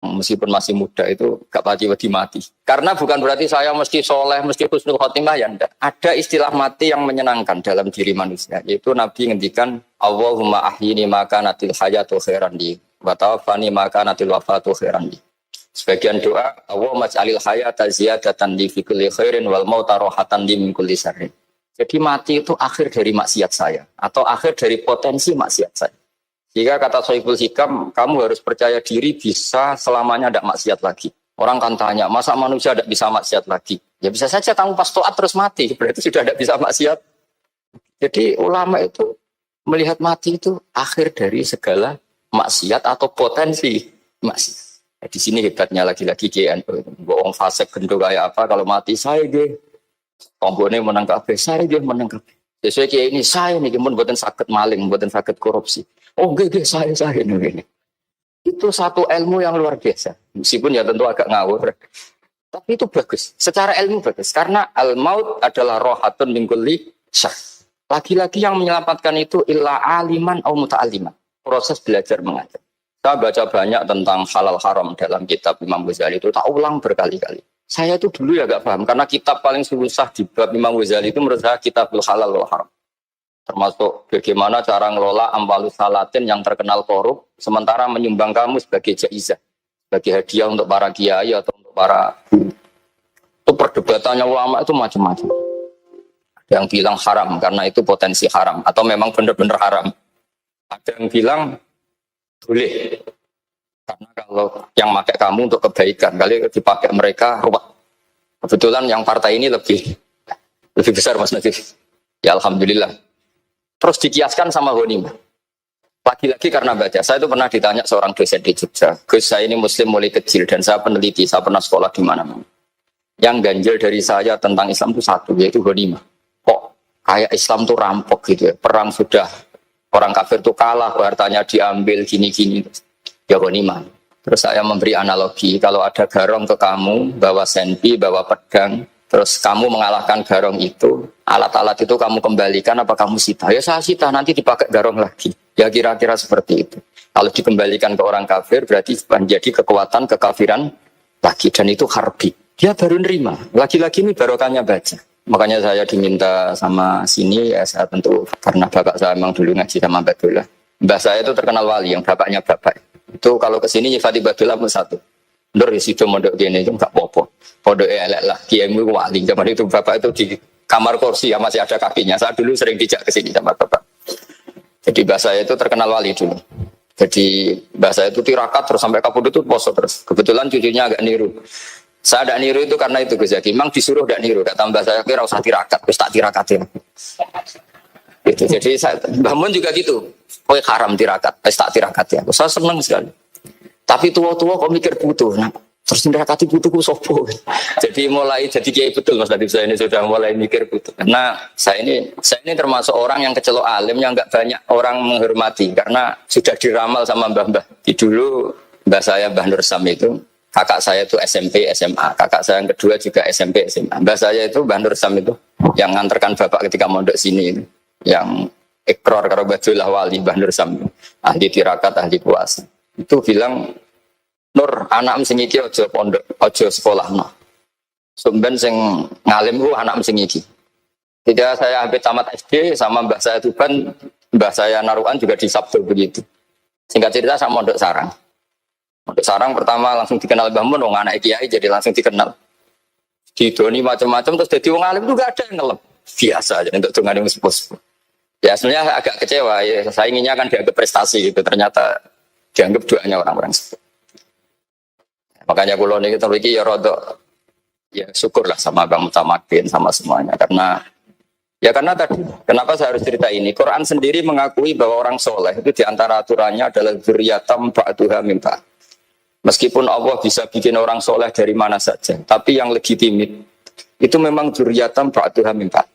meskipun masih muda itu gak pati mati. Karena bukan berarti saya mesti soleh, mesti husnul khotimah ya enggak. Ada istilah mati yang menyenangkan dalam diri manusia. Yaitu Nabi ngendikan Allahumma ahyini maka natil hayatu khairan li wa tawaffani maka natil wafatu khairan li. Sebagian doa Allahumma ij'alil hayata ziyadatan li fi kulli khairin wal mauta rohatan li min kulli syarrin. Jadi mati itu akhir dari maksiat saya atau akhir dari potensi maksiat saya. Jika kata Sohibul Hikam, kamu harus percaya diri bisa selamanya tidak maksiat lagi. Orang kan tanya, masa manusia tidak bisa maksiat lagi? Ya bisa saja kamu pas taat terus mati, berarti sudah tidak bisa maksiat. Jadi ulama itu melihat mati itu akhir dari segala maksiat atau potensi maksiat. Ya, di sini hebatnya lagi-lagi GNU. Bohong fasik gendong kayak apa, kalau mati saya deh. Tombone menang kabeh, saya dia menang kabeh. Sesuai kayak ini saya nih, pun buatan sakit maling, buatan sakit korupsi. Oh gede saya ini. Itu satu ilmu yang luar biasa. Meskipun ya tentu agak ngawur. Tapi itu bagus. Secara ilmu bagus. Karena al-maut adalah rohatun min kulli syarr. Lagi-lagi yang menyelamatkan itu illa aliman atau muta'aliman. Proses belajar mengajar. Saya baca banyak tentang halal haram dalam kitab Imam Ghazali itu. Tak ulang berkali-kali. Saya itu dulu ya gak paham. Karena kitab paling susah di bab Imam Ghazali itu menurut saya kitabul halal wal haram. Termasuk bagaimana cara ngelola amwalus salatin yang terkenal korup, sementara menyumbang kamu sebagai jaizah, sebagai hadiah untuk para kiai atau untuk para guru. Itu perdebatannya ulama itu macam-macam. Ada yang bilang haram karena itu potensi haram, atau memang benar-benar haram. Ada yang bilang boleh, karena kalau yang pakai kamu untuk kebaikan, kali dipakai mereka ruwet. Kebetulan yang partai ini lebih besar Mas Nadif. Ya Alhamdulillah. Terus dikiaskan sama ghanimah. Lagi-lagi karena baca. Saya itu pernah ditanya seorang dosen di Jogja. Gus, saya ini muslim mulai kecil dan saya peneliti, saya pernah sekolah di mana-mana. Yang ganjil dari saya tentang Islam itu satu, yaitu ghanimah. Kok kayak Islam tuh rampok gitu ya. Perang sudah, orang kafir tuh kalah, hartanya diambil gini-gini. Ya ghanimah. Terus saya memberi analogi, kalau ada garong ke kamu, bawa senpi, bawa pedang, terus kamu mengalahkan garong itu, alat-alat itu kamu kembalikan apa kamu sita? Ya saya sita, nanti dipakai garong lagi. Ya kira-kira seperti itu. Kalau dikembalikan ke orang kafir, berarti menjadi kekuatan kekafiran lagi. Dan itu harbi. Dia baru nerima. Lagi-lagi ini barokahnya baca. Makanya saya diminta sama sini, ya saya tentu, karena bapak saya memang dulu ngaji sama Mbak Dola. Mbak saya itu terkenal wali, yang bapaknya bapak. Itu kalau kesini nyifati Mbak Dola pun satu. Nur situ mondok gini itu enggak apa-apa. Pondok elek lah, kiaimu wali. Zaman itu bapak itu di kamar kursi ya masih ada kakinya. Saya dulu sering dijak ke sini sama bapak. Jadi mbah saya itu terkenal wali dulu. Jadi mbah saya itu tirakat terus sampai kapundhut itu poso terus. Kebetulan cucunya agak niru. Saya tidak niru itu karena itu Gus Zaki. Memang disuruh tidak niru. Kata mbah saya kira usah tirakat, terus tak tirakatin. Gitu. Jadi saya, Mbah Mun juga gitu. Kowe haram tirakat, terus tak tirakat ya. Saya senang sekali. Tapi tua-tua kok mikir butuh. Nah, terus nirakati butuhku sopo. Jadi mulai jadi kiai betul Mas Nadif, saya ini sudah mulai mikir butuh. Karena saya ini termasuk orang yang kecelok alim yang enggak banyak orang menghormati karena sudah diramal sama mbah-mbah. Di dulu mbah saya Mbah Nur Sam itu, kakak saya itu SMP SMA, kakak saya yang kedua juga SMP SMA. Mbah saya itu Mbah Nur Sam itu yang nganterkan bapak ketika mondok sini itu, yang ikrar karo Badullah Wali Mbah Nur Sam, ahli tirakat, ahli puasa. Itu bilang Nur anak sing iki aja pondok, aja sekolah no. Sumben sing ngalim ku anak sing iki. Tidak saya hampir tamat SD sama mbah saya Tuban, mbah saya Narukan juga di Sabtu begitu. Singkat cerita sama Mondok Sarang. Mondok Sarang pertama langsung dikenal Mbah Mun, wong anak kiai jadi langsung dikenal. Didoni macam-macam terus jadi wong alim juga ada yang ngelem. Biasa aja untuk dongane sepuh-sepuh. Ya sebenarnya agak kecewa ya. Saya inginnya kan dianggap prestasi gitu, ternyata dianggap doanya orang-orang sepuh. Makanya kalau ini kita lagi ya rodok ya syukurlah sama Bang Mutamakin sama semuanya karena tadi kenapa saya harus cerita ini. Quran sendiri mengakui bahwa orang soleh itu diantara aturannya adalah dzurriyyatam ba'duha min ba'd. Meskipun Allah bisa bikin orang soleh dari mana saja, tapi yang legitimit itu memang dzurriyyatam ba'duha min ba'd.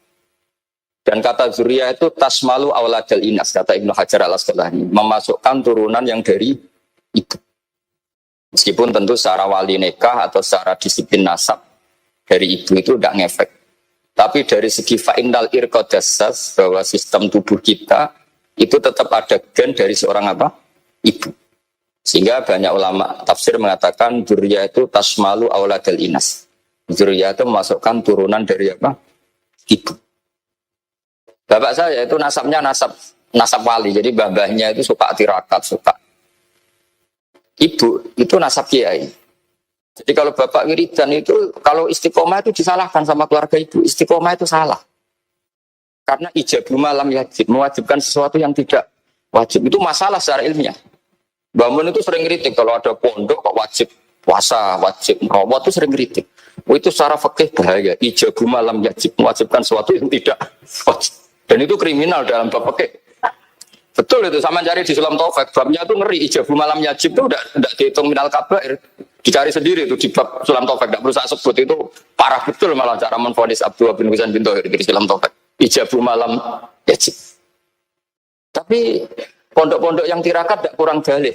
Dan kata dzurriyyah itu tasmalu auladal inas, kata Ibnu Hajar al-Asqalani, memasukkan turunan yang dari ibu. Meskipun tentu secara wali nikah atau secara disiplin nasab dari ibu itu tidak ngefek. Tapi dari segi fa'indal irqadassas bahwa sistem tubuh kita itu tetap ada gen dari seorang apa? Ibu. Sehingga banyak ulama tafsir mengatakan dzurriyyah itu tasmalu auladal inas. Dzurriyyah itu memasukkan turunan dari apa? Ibu. Bapak saya itu nasabnya nasab wali. Jadi babahnya itu suka tirakat, suka. Ibu itu nasab kiai. Jadi kalau bapak wiridan itu, kalau istiqomah itu disalahkan sama keluarga ibu. Istiqomah itu salah. Karena ijabul malam yajib, mewajibkan sesuatu yang tidak wajib. Itu masalah secara ilmiah. Mbak Mun itu sering kritik kalau ada pondok kok wajib puasa, wajib merawat itu sering kritik. Itu secara fikih bahaya. Ijabul malam yajib, mewajibkan sesuatu yang tidak wajib. Dan itu kriminal dalam bab fikih. Betul itu, sama cari di Sulam Taufik. Babnya itu ngeri, ijabul malam yajib itu tidak dihitung minal kabair. Dicari sendiri itu di bab Sulam Taufik. Tidak perlu saya sebut, itu parah betul malah cara menfonis Abdullah bin Husain bin Thohir di Sulam Taufik. Ijabul malam yajib. Tapi pondok-pondok yang tirakat tidak kurang dalih.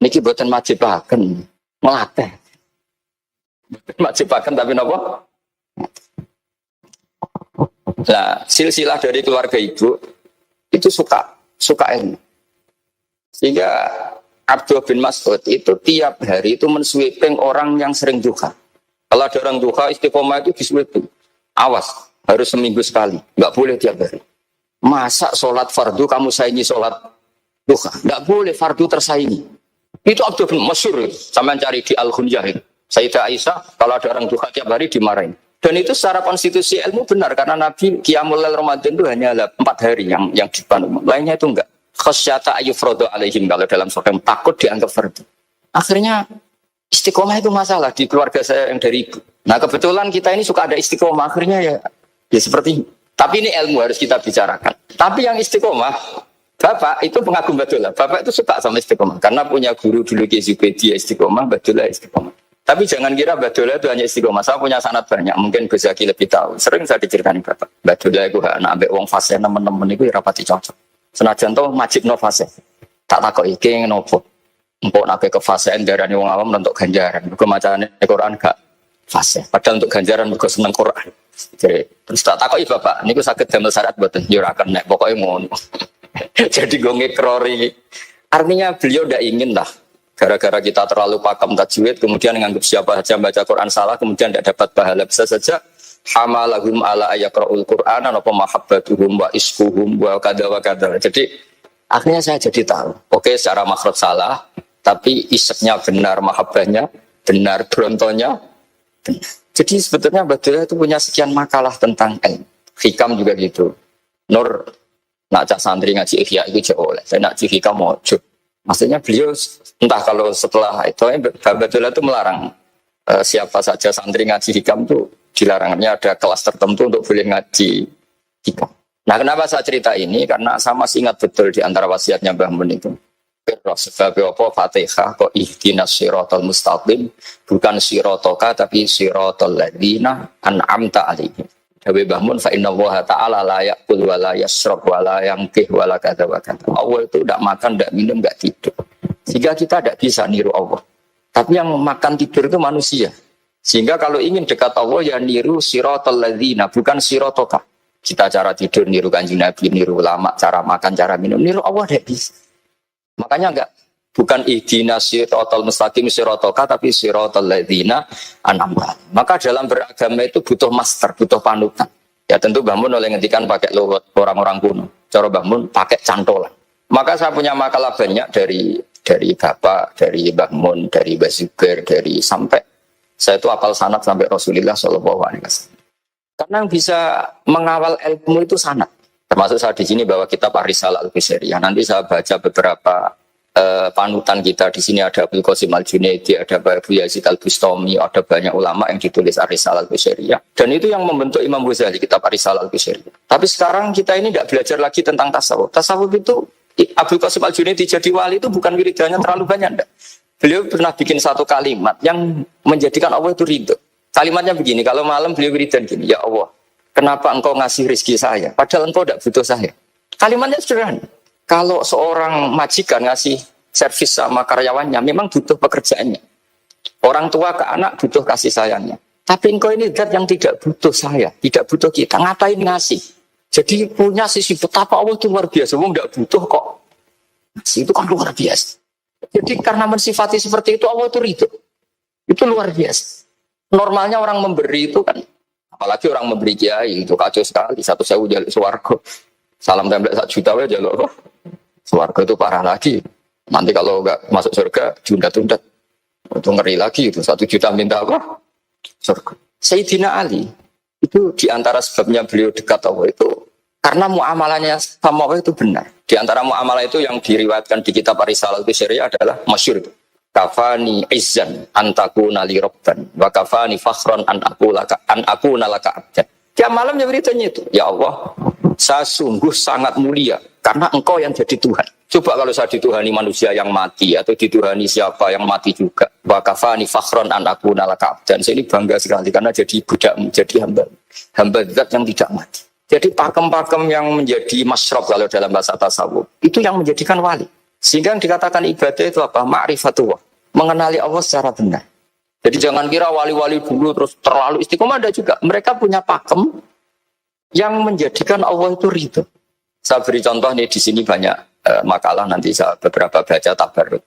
Niki buatan majibaken, melatih. Majibaken tapi napa? Nah, silsilah dari keluarga ibu itu suka ilmu. Sehingga Abdullah bin Mas'ud itu tiap hari itu mensweeping orang yang sering duha. Kalau ada orang duha istiqomah itu disweeping. Awas, harus seminggu sekali, nggak boleh tiap hari. Masa sholat fardu kamu saingi sholat duha? Nggak boleh, fardu tersaingi. Itu Abdullah bin Masyur, sama cari di Al-Khunyah itu. Sayyidah Aisyah, kalau ada orang duha tiap hari dimarahin. Dan itu secara konstitusi ilmu benar, karena Nabi Qiyamul Lail Ramadan itu hanya 4 hari yang dibangun. Lainnya itu enggak. Khasyata ayyufrodo alaihim, kalau dalam surah takut dianggap fardu. Akhirnya istiqomah itu masalah di keluarga saya yang dari ibu. Nah kebetulan kita ini suka ada istiqomah, akhirnya ya seperti ini. Tapi ini ilmu harus kita bicarakan. Tapi yang istiqomah, Bapak itu pengagum Badullah. Bapak itu suka sama istiqomah. Karena punya guru dulu Ki Zubedi istiqomah, Badullah istiqomah. Tapi jangan kira Badullah itu hanya istiqomah. Saya punya sanad banyak. Mungkin Gus Zaki lebih tahu. Sering saya diceritakan Bapak. Badullah itu anak ambek wong fase teman-teman itu rapati cocok. Senajan to majib no fase. Tak takok iki ngopo. Empuk nak ke fase darane wong awam untuk ganjaran. Mergo macane Quran gak fase. Padahal untuk ganjaran mergo seneng Quran. Jadi, terus tak takoki Bapak, niku saged damel syarat mboten? Ya ora kena, pokoke ngono. Jadi gue ngekrori. Artinya beliau tidak ingin lah gara-gara kita terlalu pakam tajwid kemudian menganggap siapa saja baca Quran salah kemudian tidak dapat pahala. Bisa saja hamalahum ala ayakra'ul Quran apa mahabbatuhum wa iskuhum wa kada wa kada. Jadi akhirnya saya jadi tahu. Oke, secara makhraj salah tapi iseknya benar, mahabbahnya benar, brontonya benar. Jadi sebetulnya Badullah itu punya sekian makalah tentang ilmu. Hikam juga gitu. Nur nak cak santri ngaji Ihya itu jauh oleh. Saya nak ngaji Hikam mojo. Maksudnya beliau entah kalau setelah itu Badullah itu melarang siapa saja santri ngaji Hikam itu dilarangnya ada kelas tertentu untuk boleh ngaji Hikam. Nah kenapa saya cerita ini? Karena saya masih ingat betul di antara wasiatnya Mbah Mun itu. Sebab apa Fatihah kok ihdinas siratal mustaqim bukan siratoka tapi siratal ladzina an'amta alaihim. Dawe Mbah Mun fa inna Allaha ta'ala la yaqul wa la yasrab wa la yanqih wa la kadza wa kadza. Allah itu tidak makan, tidak minum, tidak tidur. Sehingga kita tidak bisa niru Allah. Tapi yang makan tidur itu manusia. Sehingga kalau ingin dekat Allah ya niru siratal ladzina bukan siratoka. Kita cara tidur niru Kanjeng Nabi, niru ulama, cara makan, cara minum, niru Allah tidak bisa. Makanya bukan ihdinas siratal mustaqim siratoka tapi siratal ladzina an'amta. Maka dalam beragama itu butuh master, butuh panutan. Ya tentu Mbah Mun oleh ngendikan pakai luwet orang-orang kuno. Cara Mbah Mun pakai cantolan. Maka saya punya makalah banyak dari Bapak, dari Mbah Mun, dari Mbah Zubair, dari sampai saya itu hafal sanad sampai Rasulullah sallallahu alaihi wasallam. Karena yang bisa mengawal ilmu itu sanad. Termasuk saya di sini bawa kitab Ar-Risalah Al-Qusairiyah. Nanti saya baca beberapa panutan kita. Di sini ada Abdul Qasim Al-Junaidi, ada Abu Yazid Al-Bustami, ada banyak ulama yang ditulis Ar-Risalah Al-Qusairiyah. Dan itu yang membentuk Imam Ghazali, kitab Ar-Risalah Al-Qusairiyah. Tapi sekarang kita ini tidak belajar lagi tentang tasawuf. Tasawuf itu, Abdul Qasim Al-Junaidi jadi wali itu bukan wiridannya terlalu banyak. Enggak. Beliau pernah bikin satu kalimat yang menjadikan Allah itu ridho. Kalimatnya begini, kalau malam beliau wiridan gini, ya Allah, kenapa engkau ngasih rezeki saya? Padahal engkau tidak butuh saya. Kalimatnya sederhana. Kalau seorang majikan ngasih servis sama karyawannya, memang butuh pekerjaannya. Orang tua ke anak butuh kasih sayangnya. Tapi engkau ini zat yang tidak butuh saya, tidak butuh kita. Ngapain ngasih? Jadi punya sisi betapa Allah itu luar biasa. Wong tidak butuh kok. Ngasih itu kan luar biasa. Jadi karena mensifati seperti itu Allah itu ridho. Itu luar biasa. Normalnya orang memberi itu kan, apalagi orang memberi kiai itu kacau sekali. 1.000 jaluk swarga. Salam template 1 juta aja jaluk swarga itu parah lagi. Nanti kalau enggak masuk surga, jundat-jundat. Itu ngeri lagi itu. 1 juta minta apa? Surga. Sayyidina Ali itu diantara sebabnya beliau dekat Allah itu karena muamalahnya sama Allah itu benar. Di antara muamalah itu yang diriwayatkan di kitab Risalah itu syariah adalah masyhur itu. Kafani izzan antakuna li rabban wa kafani fakhran an akuna laka abdan. Tiap malam dia beritanya itu, ya Allah, saya sungguh sangat mulia karena engkau yang jadi Tuhan. Coba kalau saya dituhani manusia yang mati atau dituhani siapa yang mati juga. Wa kafani fakhran an akuna laka abdan. Saya ini bangga sekali karena jadi budak, jadi hamba zat yang tidak mati. Jadi pakem-pakem yang menjadi masyrab kalau dalam bahasa tasawuf itu yang menjadikan wali. Sehingga yang dikatakan ibadah itu apa? Ma'rifatullah. Mengenali Allah secara benar. Jadi jangan kira wali-wali dulu terus terlalu istiqomah, ada juga. Mereka punya pakem yang menjadikan Allah itu ridho. Saya beri contoh nih di sini banyak makalah nanti saya beberapa baca tabarruk.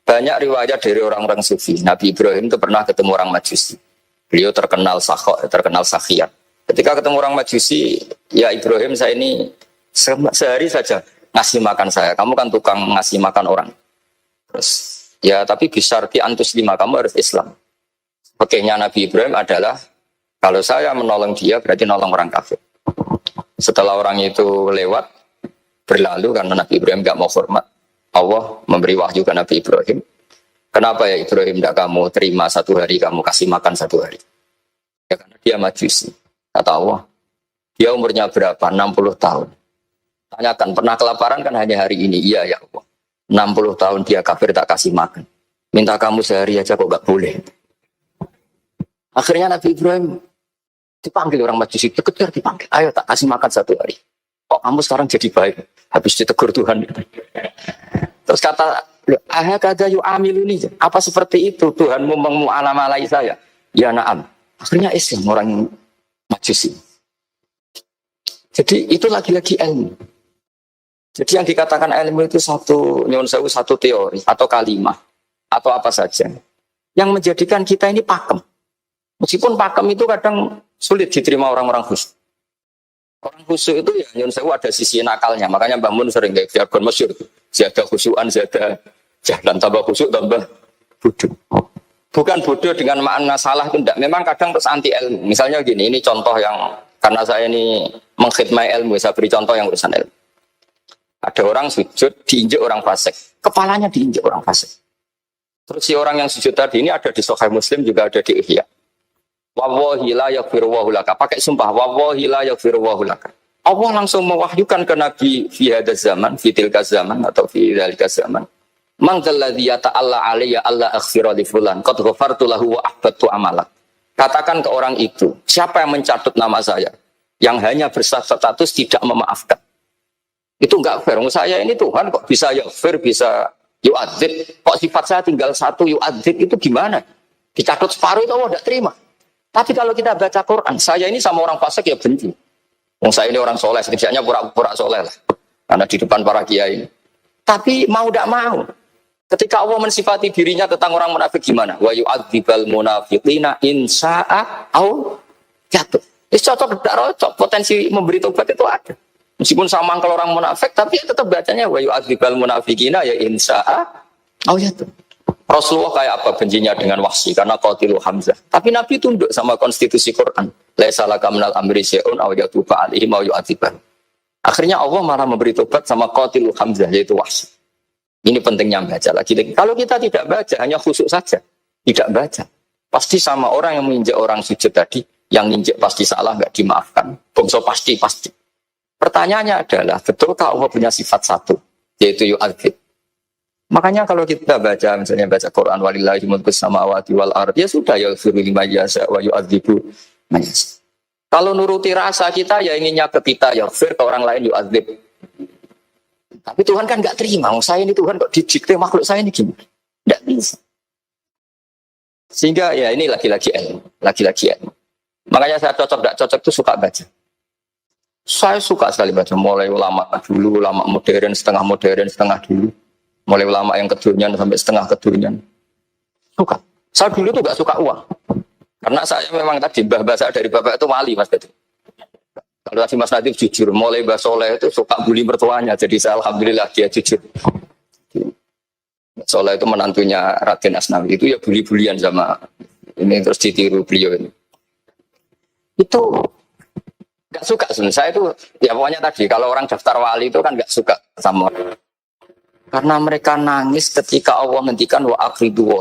Banyak riwayat dari orang-orang sufi. Nabi Ibrahim itu pernah ketemu orang Majusi. Beliau terkenal sakhiyat. Ketika ketemu orang Majusi, ya Ibrahim saya ini sehari saja ngasih makan saya. Kamu kan tukang ngasih makan orang. Terus, ya tapi bisarti antus 5, kamu harus Islam. Pekehnya Nabi Ibrahim adalah, kalau saya menolong dia berarti nolong orang kafir. Setelah orang itu lewat, berlalu karena Nabi Ibrahim gak mau hormat. Allah memberi wahyu ke Nabi Ibrahim. Kenapa ya Ibrahim tidak kamu terima 1 hari, kamu kasih makan 1 hari? Ya karena dia Majusi. Kata Allah, dia umurnya berapa? 60 tahun. Tanyakan, pernah kelaparan kan hanya hari ini? Iya ya Allah. 60 tahun dia kafir tak kasih makan. Minta kamu sehari aja kok gak boleh. Akhirnya Nabi Ibrahim dipanggil orang Majusi, kejar dipanggil. Ayo tak kasih makan 1 hari. Kok kamu sekarang jadi baik? Habis ditegur Tuhan. Terus kata, ahakada yu'amiluni. Apa seperti itu Tuhanmu mengu'alamalai saya? Ya na'am. Akhirnya Islam orang Majusi. Jadi itu lagi-lagi ilmu. Jadi yang dikatakan ilmu itu satu teori atau kalimat atau apa saja yang menjadikan kita ini pakem. Meskipun pakem itu kadang sulit diterima orang-orang khusyuk. Orang khusyuk itu ya nyun sewu ada sisi nakalnya. Makanya Mbah Mun sering kayak jargon masyhur. Ziyadah khusyuan, ziyadah jahlan, tambah khusyuk tambah bodoh. Bukan bodoh dengan makna salah itu enggak. Memang kadang terus anti ilmu. Misalnya gini, ini contoh yang karena saya ini mengkhidmati ilmu, saya beri contoh yang urusan ilmu. Ada orang sujud diinjek orang fasik, kepalanya diinjek orang fasik. Terus si orang yang sujud tadi ini ada di Sahih Muslim, juga ada di Ihya. Wallahi la yaghfiru wa laka. Pakai sumpah, wallahi la yaghfiru wa laka. Allah langsung mewahyukan ke Nabi fi hadzal zaman, fi tilka zaman atau fi dzalika zaman. Man dzalladzi yata'alla alayya alla aghfira li fulan qad ghafartu lahu wa ahbattu amalak. Katakan ke orang itu, siapa yang mencatut nama saya yang hanya berstatus tidak memaafkan. Itu enggak fair. Saya ini Tuhan kok bisa yaghfir, bisa yu'adzib. Kok sifat saya tinggal 1 yu'adzib itu gimana? Dicatut separuh itu Allah tidak terima. Tapi kalau kita baca Quran, saya ini sama orang fasik ya benci. Saya ini orang soleh, setidaknya pura-pura soleh lah. Karena di depan para kiai. Tapi mau tidak mau. Ketika Allah mensifati dirinya tentang orang munafik gimana? Wa yu'adzibal munafiqina insa'a au jatuh. Itu cocok tidak cocok. Potensi memberi tobat itu ada. Meskipun sama kalau orang munafik, tapi tetap bacanya wa yu'adzibal munafiqina ya insa'a au jatuh. Rasulullah kayak apa bencinya dengan Wahsy karena qatilu Hamzah. Tapi Nabi tunduk sama konstitusi Quran. Laisa laka minal amri syai'un aw yatuba alaihim aw yu'adzibah. Akhirnya Allah malah memberi tobat sama qatilu Hamzah yaitu Wahsy. Ini pentingnya baca lagi. Kalau kita tidak baca, hanya khusyuk saja, tidak baca, pasti sama orang yang menginjak orang sujud tadi, yang injak pasti salah, nggak dimaafkan. Bongso pasti. Pertanyaannya adalah, betulkah Allah punya sifat 1, yaitu yu'adzib? Makanya kalau kita baca, misalnya baca Quran, walillahi mulkus samawati wal ard, ya sudah, yaghfiru liman yasha wa yu'adzibu man yasha. Kalau nuruti rasa kita, ya inginnya ke kita, yaghfir, ke orang lain yu'adzib. Tapi Tuhan kan nggak terima. Saya ini Tuhan kok didikte makhluk saya ini gimana? Nggak bisa. Sehingga ya ini lagi-lagi ilmu. Makanya saya cocok nggak cocok itu suka baca. Saya suka sekali baca. Mulai ulama dulu, ulama modern, setengah dulu. Mulai ulama yang kedunian sampai setengah kedunian. Suka. Saya dulu tuh gak suka uang. Karena saya memang tadi mbah saya dari bapak itu wali Mas Dadi. Kalau tadi Mas Nadif jujur, mulai Mbah Soleh itu suka bully mertuanya. Jadi saya alhamdulillah dia jujur. Mbah Soleh itu menantunya Raden Asnawi. Itu ya bully-bulian sama ini terus ditiru beliau ini. Itu gak suka sebenarnya. Saya itu ya pokoknya tadi kalau orang daftar wali itu kan gak suka sama orang. Karena mereka nangis ketika Allah menghentikan wa aqridu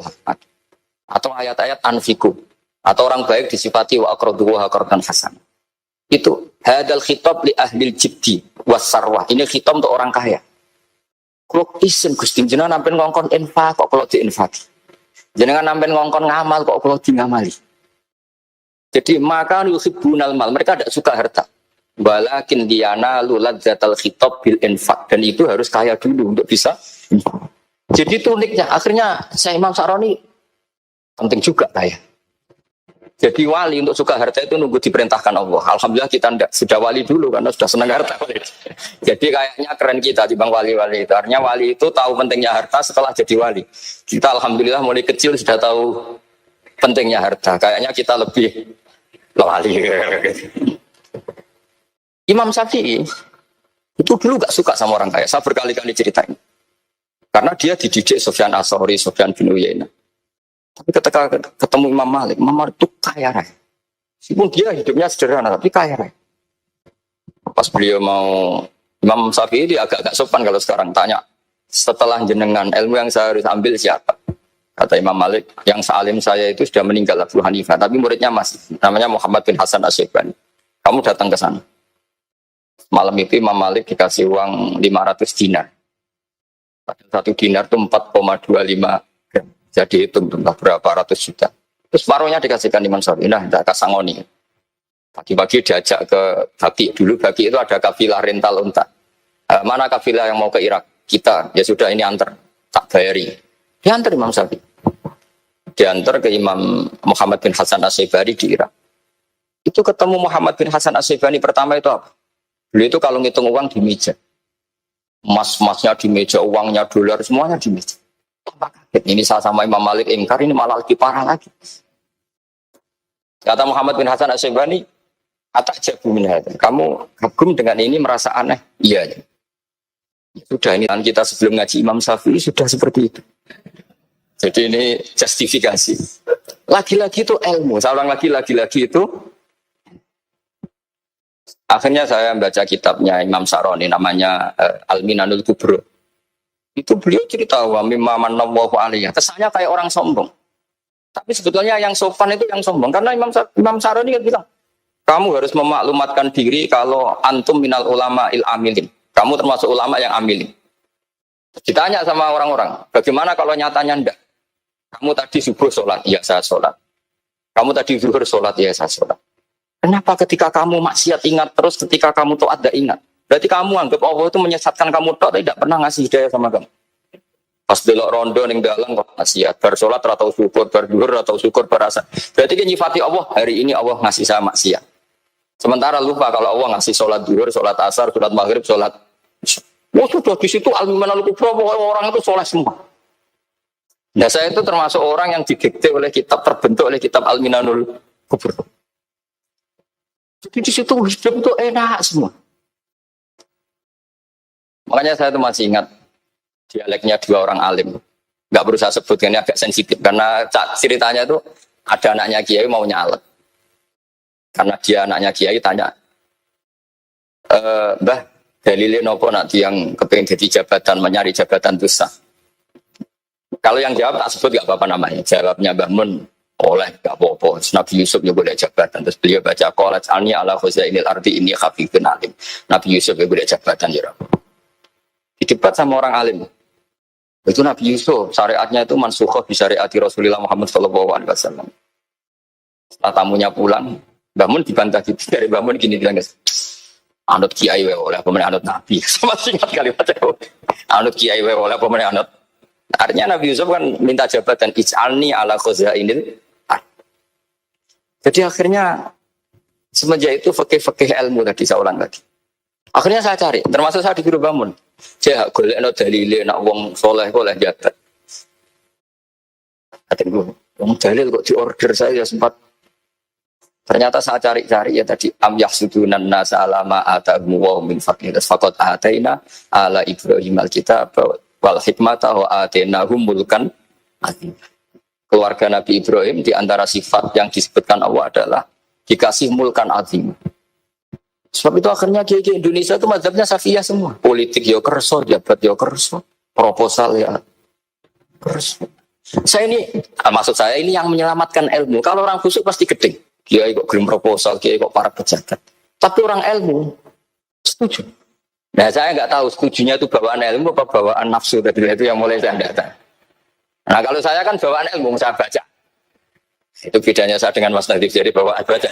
atau ayat-ayat anfiku atau orang baik disifati wa aqridu wa qardan hasan. Itu hadal khitab li ahlil jibdi wasarwah. Ini khitab untuk orang kaya. Kalau isin Gusti jenengan nampen ngongkon infak kok kalau diinfaki. Jenengan nampen ngongkon ngamal kok kalau di ngamali. Jadi maka yuhibbunal mal, mereka tidak suka harta. Walakin diana luladzatal khitab bil infak, dan itu harus kaya dulu untuk bisa infak. Jadi itu uniknya. Akhirnya saya Imam Sa'roni penting juga kaya. Jadi wali untuk suka harta itu nunggu diperintahkan Allah. Alhamdulillah kita tidak sudah wali dulu karena sudah senang harta. Jadi kayaknya keren kita di bang wali-wali itu. Artinya wali itu tahu pentingnya harta setelah jadi wali. Kita alhamdulillah mulai kecil sudah tahu pentingnya harta. Kayaknya kita lebih wali. Imam Syafi'i itu dulu gak suka sama orang kaya. Saya berkali-kali ceritain. Karena dia dididik Sufyan As-Tsauri, Sufyan bin Uyainah. Tapi ketika ketemu Imam Malik itu kaya raya. Meskipun dia hidupnya sederhana, tapi kaya raya. Pas beliau mau, Imam Syafi'i dia agak-agak sopan kalau sekarang tanya, setelah jenengan ilmu yang saya harus ambil siapa? Kata Imam Malik, yang sealim saya itu sudah meninggal Abu Hanifah, tapi muridnya masih, namanya Muhammad bin Hasan Asy-Syaibani. Kamu datang ke sana. Malam itu Imam Malik dikasih uang 500 dinar. Satu dinar itu 4,25 gram. Jadi itu berapa ratus juta. Terus paruhnya dikasihkan Imam Syafi'i. Nah, tidak kasangoni. Pagi-pagi diajak ke Baki. Dulu Baki itu ada kafilah rental unta. Mana kafilah yang mau ke Irak? Kita. Ya sudah ini antar. Tak bayari. Diantar Imam Syafi'i. Diantar ke Imam Muhammad bin Hasan Asy-Syaibani di Irak. Itu ketemu Muhammad bin Hasan Asy-Syaibani pertama itu apa? Beliau itu kalau ngitung uang di meja. Emas-emasnya di meja, uangnya dolar, semuanya di meja. Ini saya sama Imam Malik ingkar, ini malah lebih parah lagi. Kata Muhammad bin Hasan Asy-Syaibani, "Atajabu min hadza." Kamu kagum dengan ini, merasa aneh? Iya. Sudah ini kita sebelum ngaji Imam Syafi'i sudah seperti itu. Jadi ini justifikasi. Lagi-lagi itu ilmu. Saya ulang lagi-lagi itu. Akhirnya saya baca kitabnya Imam Sa'roni namanya Al-Minanul Kubro. Itu beliau cerita wa mimma manallahu alaihi. Kesannya kayak orang sombong. Tapi sebetulnya yang sopan itu yang sombong. Karena Imam Sa'roni kan bilang, kamu harus memaklumatkan diri kalau antum minal ulama il amilin. Kamu termasuk ulama yang amilin. Ditanya sama orang-orang, bagaimana kalau nyatanya enggak? Kamu tadi subuh sholat, iya saya sholat. Kamu tadi zuhur sholat, iya saya sholat. Kenapa ketika kamu maksiat ingat terus, ketika kamu taat tidak ingat? Berarti kamu anggap Allah itu menyesatkan kamu tidak pernah ngasih hidayah sama kamu. Pas delok rondo ning dalam kok maksiat, bar salat atau syukur, bar zuhur atau syukur berasa. Berarti kan nyifati Allah, hari ini Allah ngasih saya maksiat. Sementara lupa kalau Allah ngasih salat zuhur, salat asar, salat maghrib, salat. Oh sudah di situ al-minanul kubro, orang itu soleh semua. Nah saya itu termasuk orang yang didikte oleh kitab, terbentuk oleh kitab al-minanul kubro. Jadi di situ hidup itu enak semua. Makanya saya itu masih ingat dialeknya dua orang alim. Nggak perlu saya sebut, ini agak sensitif. Karena ceritanya itu ada anaknya Kiai mau nyalet. Karena dia anaknya Kiai tanya, Mbah, dalilnya nopo nanti yang kepengen jadi jabatan, mencari jabatan itu sah. Kalau yang jawab tak sebut nggak apa-apa namanya. Jawabnya Mbah Mun, oleh gak apa-apa. Nabi Yusuf juga boleh jabatan. Terus beliau baca qalat alni ala khuzainil ardi ini khafifun alim. Nabi Yusuf juga boleh jabatan ya. Didebat sama orang alim. Itu Nabi Yusuf syariatnya itu mansukhoh bi syariati Rasulullah Muhammad sallallahu alaihi wasallam. Setelah tamunya pulang, Mbah Mun dibantah gitu dari Mbah Mun gini bilang, guys, anut kiai wae oleh apa meneh anut Nabi. Sama singkat kalimatnya. Anut kiai wae oleh apa meneh anut. Artinya Nabi Yusuf kan minta jabatan ij'alni ala khuzainil. Jadi akhirnya semenjak itu fikih-fikih ilmu tadi saya ulang lagi. Akhirnya saya cari, termasuk saya di guru Bangun. Cek golekno dalile nak wong soleh kok oleh jabat. Katanya wong dalil kok diorder saya sempat. Ternyata saya cari-cari ya tadi am yahsudunan nasa alama atahum wa min fadlih faqad ataina ala Ibrahim alkitab wal hikmata wa atainahum mulkan azim. Keluarga Nabi Ibrahim di antara sifat yang disebutkan Allah adalah dikasih mulkan azim. Sebab itu akhirnya kiai Indonesia itu mazhabnya Safiyah semua. Politik ya kerso, jabat ya kerso, proposal ya kerso. Saya ini, maksud saya ini yang menyelamatkan ilmu. Kalau orang khusyuk pasti gedeng. Kiai kok kirim proposal, kiai kok para pejabat. Tapi orang ilmu setuju. Nah saya nggak tahu setujunya itu bawaan ilmu apa bawaan nafsu tadi itu yang mulai saya data. Nah kalau saya kan bawaan ilmu saya baca. Itu bedanya saya dengan Mas Nadif jadi bawaan baca.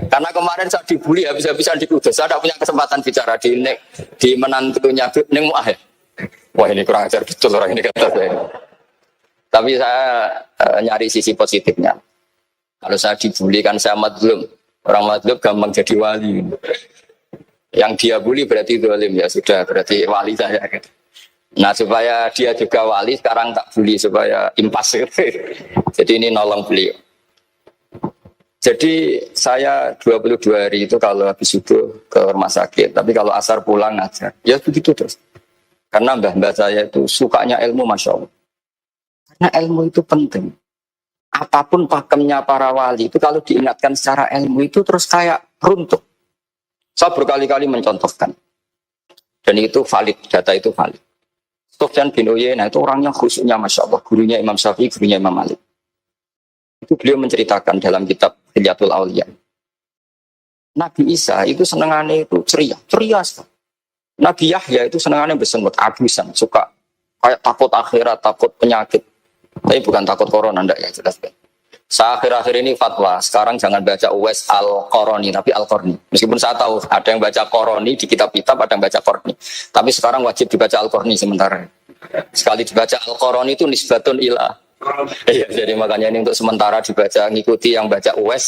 Karena kemarin saya dibully habis-habisan di Kudus. Saya tidak punya kesempatan bicara di menantunya Neng Muah ya. Wah ini kurang ajar betul orang ini kata saya. Tapi saya nyari sisi positifnya. Kalau saya dibully kan saya madlum. Orang madlum gampang jadi wali. Yang dia bully berarti zalim ya sudah berarti wali saya. Nah supaya dia juga wali sekarang tak bully supaya impas. Jadi ini nolong beliau. Jadi saya 22 hari itu kalau habis subuh ke rumah sakit. Tapi kalau asar pulang ngajar. Ya begitu terus. Karena mbah-mbah saya itu sukanya ilmu Masya Allah. Karena ilmu itu penting. Apapun pakemnya para wali itu kalau diingatkan secara ilmu itu terus kayak runtuh. Saya berkali-kali mencontohkan. Dan itu valid, data itu valid. Sufyan bin Uyainah itu orangnya khusyuknya Masya Allah. Gurunya Imam Syafi'i, gurunya Imam Malik. Itu beliau menceritakan dalam kitab Hilyatul Auliya. Nabi Isa itu senengannya itu ceria sekali. Nabi Yahya itu senengannya bersenut, abusan, suka kayak takut akhirat, takut penyakit. Tapi bukan takut corona, enggak ya jelas. Saya akhir-akhir ini fatwa, sekarang jangan baca Uwais Al-Qarani, tapi Al-Qarni. Meskipun saya tahu ada yang baca Qarani di kitab-kitab, ada yang baca Qarni. Tapi sekarang wajib dibaca Al-Qarni sementara. Sekali dibaca Al-Qarani itu nisbatun ilah. Iya, jadi makanya ini untuk sementara dibaca, ngikuti yang baca Uwais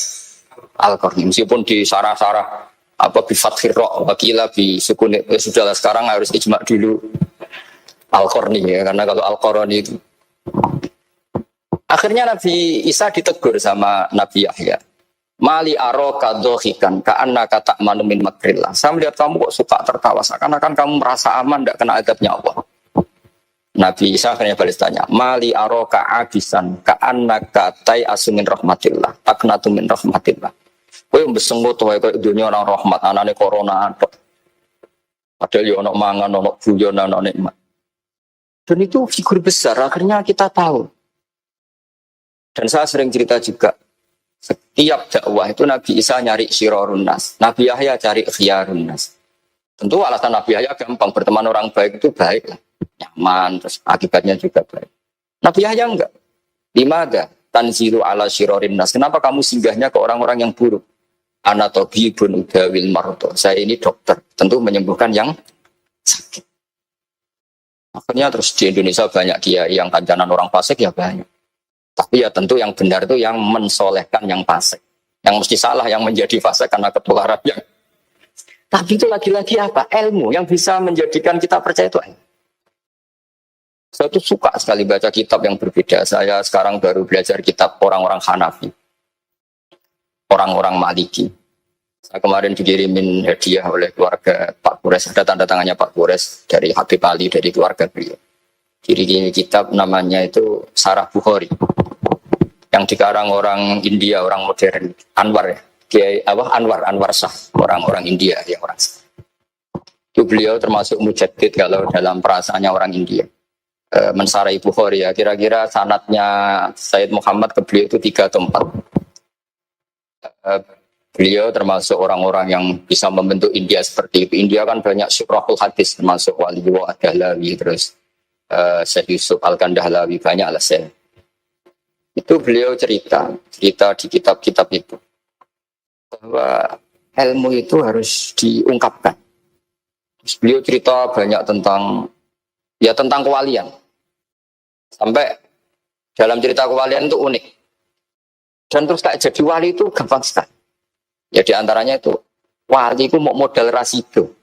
Al-Qarni. Meskipun di sarah-sarah, apa bifathir ra' wakila bi sukun, sudahlah sekarang harus ijma' dulu Al-Qarni ya, karena kalau Al-Qarani itu akhirnya Nabi Isa ditegur sama Nabi Yahya. Mali aroka dhohikan ka'annaka ta'manu min makrillah. Saya melihat kamu kok suka tertawa, seakan-akan kamu merasa aman tidak kena adabnya Allah. Nabi Isa akhirnya balas tanya, Mali aroka abisan ka'annaka tai'asu min rahmatillah taknatu min rahmatillah. Kowe mbesengut wae kok dunia orang rahmat, anane corona tok. Padahal yo ono mangan, ono guyon, ono nikmat. Dan itu figur besar, akhirnya kita tahu. Dan saya sering cerita juga, setiap dakwah itu Nabi Isa nyari syirorun nas, Nabi Yahya cari khiyarun nas. Tentu alasan Nabi Yahya gampang, berteman orang baik itu baik lah, nyaman, terus akibatnya juga baik. Nabi Yahya enggak. Limaga tanzilu ala syirorin nas. Kenapa kamu singgahnya ke orang-orang yang buruk? Ana tabibun udawil marto. Saya ini dokter, tentu menyembuhkan yang sakit. Akhirnya terus di Indonesia banyak kiai yang kancanan orang fasik ya banyak. Tapi ya tentu yang benar itu yang mensolehkan yang fasik. Yang mesti salah yang menjadi fasik karena ketularan yang. Tapi itu lagi-lagi apa? Ilmu yang bisa menjadikan kita percaya itu. Saya tuh suka sekali baca kitab yang berbeda. Saya sekarang baru belajar kitab orang-orang Hanafi. Orang-orang Maliki. Saya kemarin dikirimin hadiah oleh keluarga Pak Kures. Ada tanda tangannya Pak Kures dari Habib Ali, dari keluarga beliau. Kiri-kiri kitab namanya itu Sarah Bukhari. Yang dikarang orang India, orang modern, Anwar ya, Kiai Anwar Shah, orang-orang India yang orang Shah. Itu beliau termasuk mujaddid kalau dalam perasaannya orang India. Mensarai Bukhari ya, kira-kira sanadnya Sayyid Muhammad ke beliau itu 3 atau 4. Beliau termasuk orang-orang yang bisa membentuk India seperti itu. India kan banyak syurahul hadis, termasuk Waliullah Ad-Dahlawi, terus Syekh Yusuf Al-Kandahlawi, banyak lah saya. Itu beliau cerita di kitab-kitab itu bahwa ilmu itu harus diungkapkan. Terus beliau cerita banyak tentang kewalian. Sampai dalam cerita kewalian itu unik. Dan terus kayak jadi wali itu gampang sekali. Ya diantaranya itu wali itu mau modal rasido.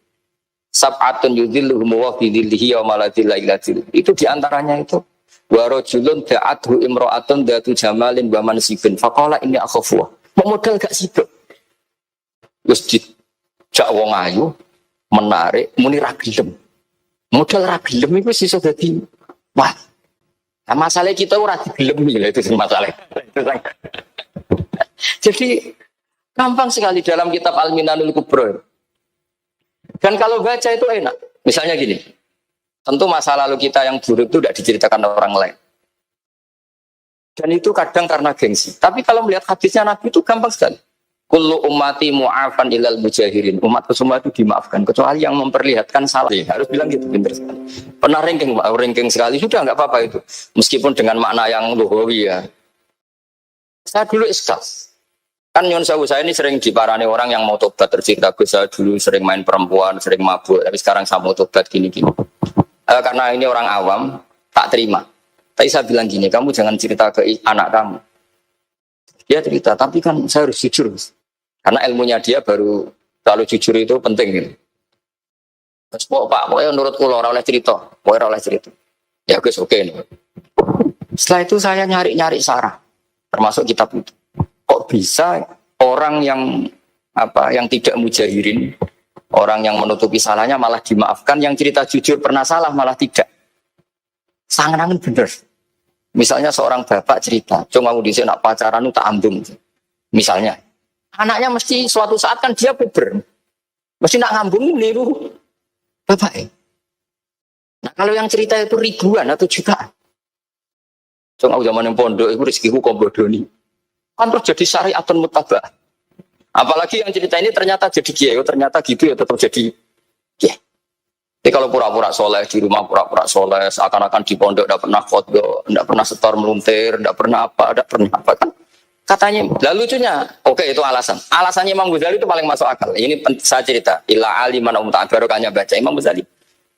Sab'atun yudhilluhum wa fi dhillihi wa la dhilla illa dhilluh. Itu diantaranya itu. Wa rajulun da'athu imra'atun datu jamalin wa mansibin faqala inni akhafu. Mau modal gak sibuk. Wis dijak wong ayu menarik muni ra gelem. Modal ra gelem iku iso dadi wah. Nah, masalah kita ora digelemi lah itu masalah. Jadi gampang sekali dalam kitab Al-Minanul Kubra. Dan kalau baca itu enak. Misalnya gini, tentu masa lalu kita yang buruk itu tidak diceritakan orang lain. Dan itu kadang karena gengsi. Tapi kalau melihat hadisnya Nabi itu gampang sekali. Kullu ummati mu'afan ilal mujahirin. Umatku semua itu dimaafkan. Kecuali yang memperlihatkan salah. Harus bilang gitu, pinter sekali. Pernah ranking sekali. Sudah nggak apa-apa itu. Meskipun dengan makna yang lugawi ya. Saya dulu ikhlas. Kan Nyon Sewu saya ini sering diparani orang yang mau tobat tercerita. Saya dulu sering main perempuan, sering mabuk. Tapi sekarang saya mau tobat gini-gini. Karena ini orang awam, tak terima. Tapi saya bilang gini, kamu jangan cerita ke anak kamu. Dia cerita, tapi kan saya harus jujur. Karena ilmunya dia baru, kalau jujur itu penting. Gitu. Terus pokoknya menurut kula ora oleh cerita. Pokoknya ora oleh cerita. Ya guys, oke. Setelah itu saya nyari-nyari sarah. Termasuk kitab itu. Kok bisa orang yang tidak mujahirin, orang yang menutupi salahnya malah dimaafkan, yang cerita jujur pernah salah malah tidak. Sangat bener. Misalnya seorang bapak cerita, cuma mau disini nak pacaran tak ambung. Misalnya, anaknya mesti suatu saat kan dia puber, mesti nak ngambung niru bapak. Nah kalau yang cerita itu ribuan atau jutaan, cuma zaman yang pondok itu rezekiku kombodoni. Kan terus jadi syariatun mutabah. Apalagi yang cerita ini ternyata jadi kiai, ternyata gitu ya tetap jadi kiai. Jadi kalau pura-pura soleh di rumah pura-pura soleh, seakan-akan di pondok tidak pernah khotbah, tidak pernah setor meluntir, tidak pernah apa kan? Katanya, lalu lucunya, oke itu alasan. Alasannya Imam Ghazali itu paling masuk akal. Ini saya cerita, illa aliman barokahnya baca Imam Ghazali.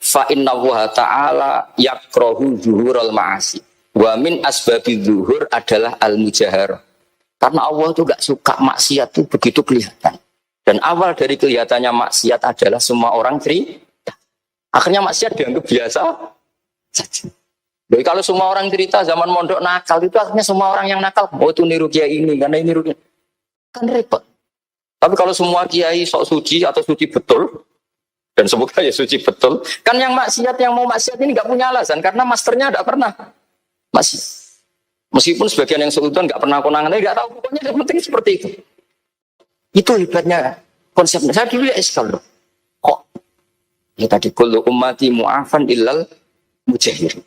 Fa inna wa ta'ala yakrahu zuhurul ma'asi. Wa min asbabi zuhur adalah al-mujaharah. Karena Allah itu gak suka maksiat itu begitu kelihatan. Dan awal dari kelihatannya maksiat adalah semua orang cerita. Akhirnya maksiat dianggap biasa saja. Jadi kalau semua orang cerita zaman mondok nakal itu akhirnya semua orang yang nakal. Oh itu niru kiai ini, karena ini niru kiai. Kan repot. Tapi kalau semua kiai sok suci atau suci betul, dan semoga ya suci betul, kan yang maksiat, yang mau maksiat ini gak punya alasan. Karena masternya gak pernah maksiat. Meskipun sebagian yang sultan nggak pernah konangan, nggak tahu pokoknya yang penting seperti itu. Itu hebatnya konsepnya. Saya dulu ya eskal loh. Kok? Ya tadi kullu ummati mu'afan illal mujahirin.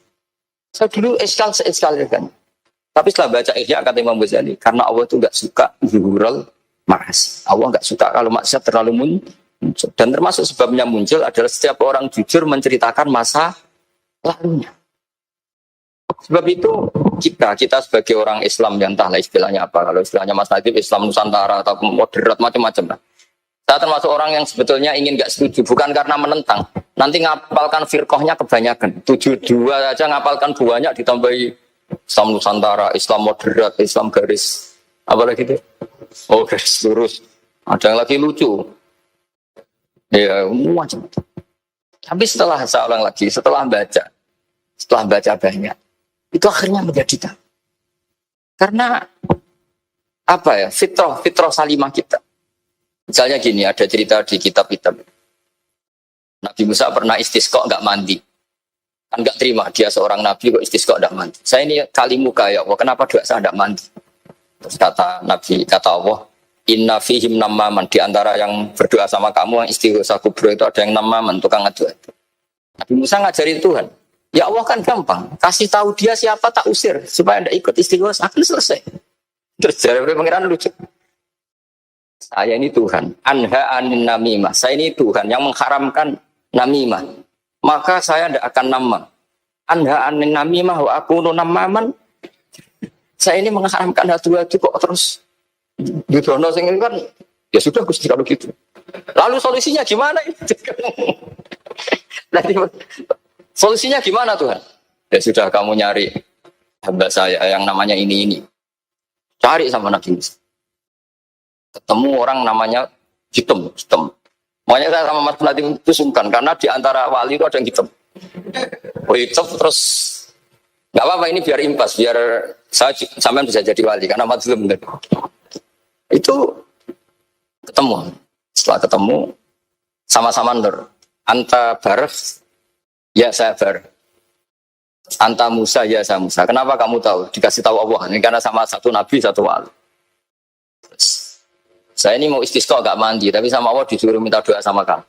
Saya dulu eskal kan. Tapi setelah baca Ihya kata Imam Ghazali, karena Allah itu nggak suka zuhurul ma'asi. Allah nggak suka kalau maksiat terlalu muncul. Dan termasuk sebabnya muncul adalah setiap orang jujur menceritakan masa lalunya. Sebab itu kita sebagai orang Islam yang entahlah istilahnya apa, kalau istilahnya Mas Nadib Islam Nusantara atau moderat macam-macam lah. Saya termasuk orang yang sebetulnya ingin nggak setuju, bukan karena menentang. Nanti ngapalkan firqahnya kebanyakan, 72 aja ngapalkan banyak ditambahi Islam Nusantara, Islam moderat, Islam garis apa lagi itu? Oh garis lurus. Ada yang lagi lucu. Ya macam. Tapi setelah saya ulang lagi, setelah baca banyak. Itu akhirnya menjadi tak. Karena apa ya, fitrah salimah kita. Misalnya gini, ada cerita di kitab-kitab. Nabi Musa pernah istisqa nggak mandi. Kan nggak terima, dia seorang nabi kok istisqa nggak mandi. Saya ini kali muka ya Allah, kenapa doa saya nggak mandi? Terus kata Nabi, kata Allah, inna fihim namaman. Di antara yang berdoa sama kamu, yang istighosa kubro itu ada yang namaman, tukang ngadu. Nabi Musa ngajarin Tuhan. Ya Allah kan gampang, kasih tahu dia siapa tak usir supaya tidak ikut istighosah akan selesai. Terus jawab pengiran lucu. Saya ini Tuhan, anha anin namimah. Saya ini Tuhan yang mengharamkan namimah. Maka saya tidak akan nama. Anha anin namimah wa akunu namaman. Saya ini mengharamkan hadu-hadu kok terus Yudono sing kan ya sudah Gusti kalau gitu. Lalu solusinya gimana ini? Solusinya gimana Tuhan? Ya sudah kamu nyari hamba saya yang namanya ini. Cari sama Nabi Musa. Ketemu orang namanya Jitem. Makanya saya sama Mas Melati itu sungkan karena di antara wali itu ada yang hitam. Oh hitam terus nggak apa-apa ini biar impas, biar saya sampean bisa jadi wali karena mazlum. Itu ketemu. Setelah ketemu sama-sama nur. Anta bareng, ya saya bareng. Anta Musa, ya saya Musa. Kenapa kamu tahu? Dikasih tahu Allah. Ini karena sama satu nabi, satu wali. Saya ini mau istisqa gak mandi, tapi sama Allah disuruh minta doa sama kamu.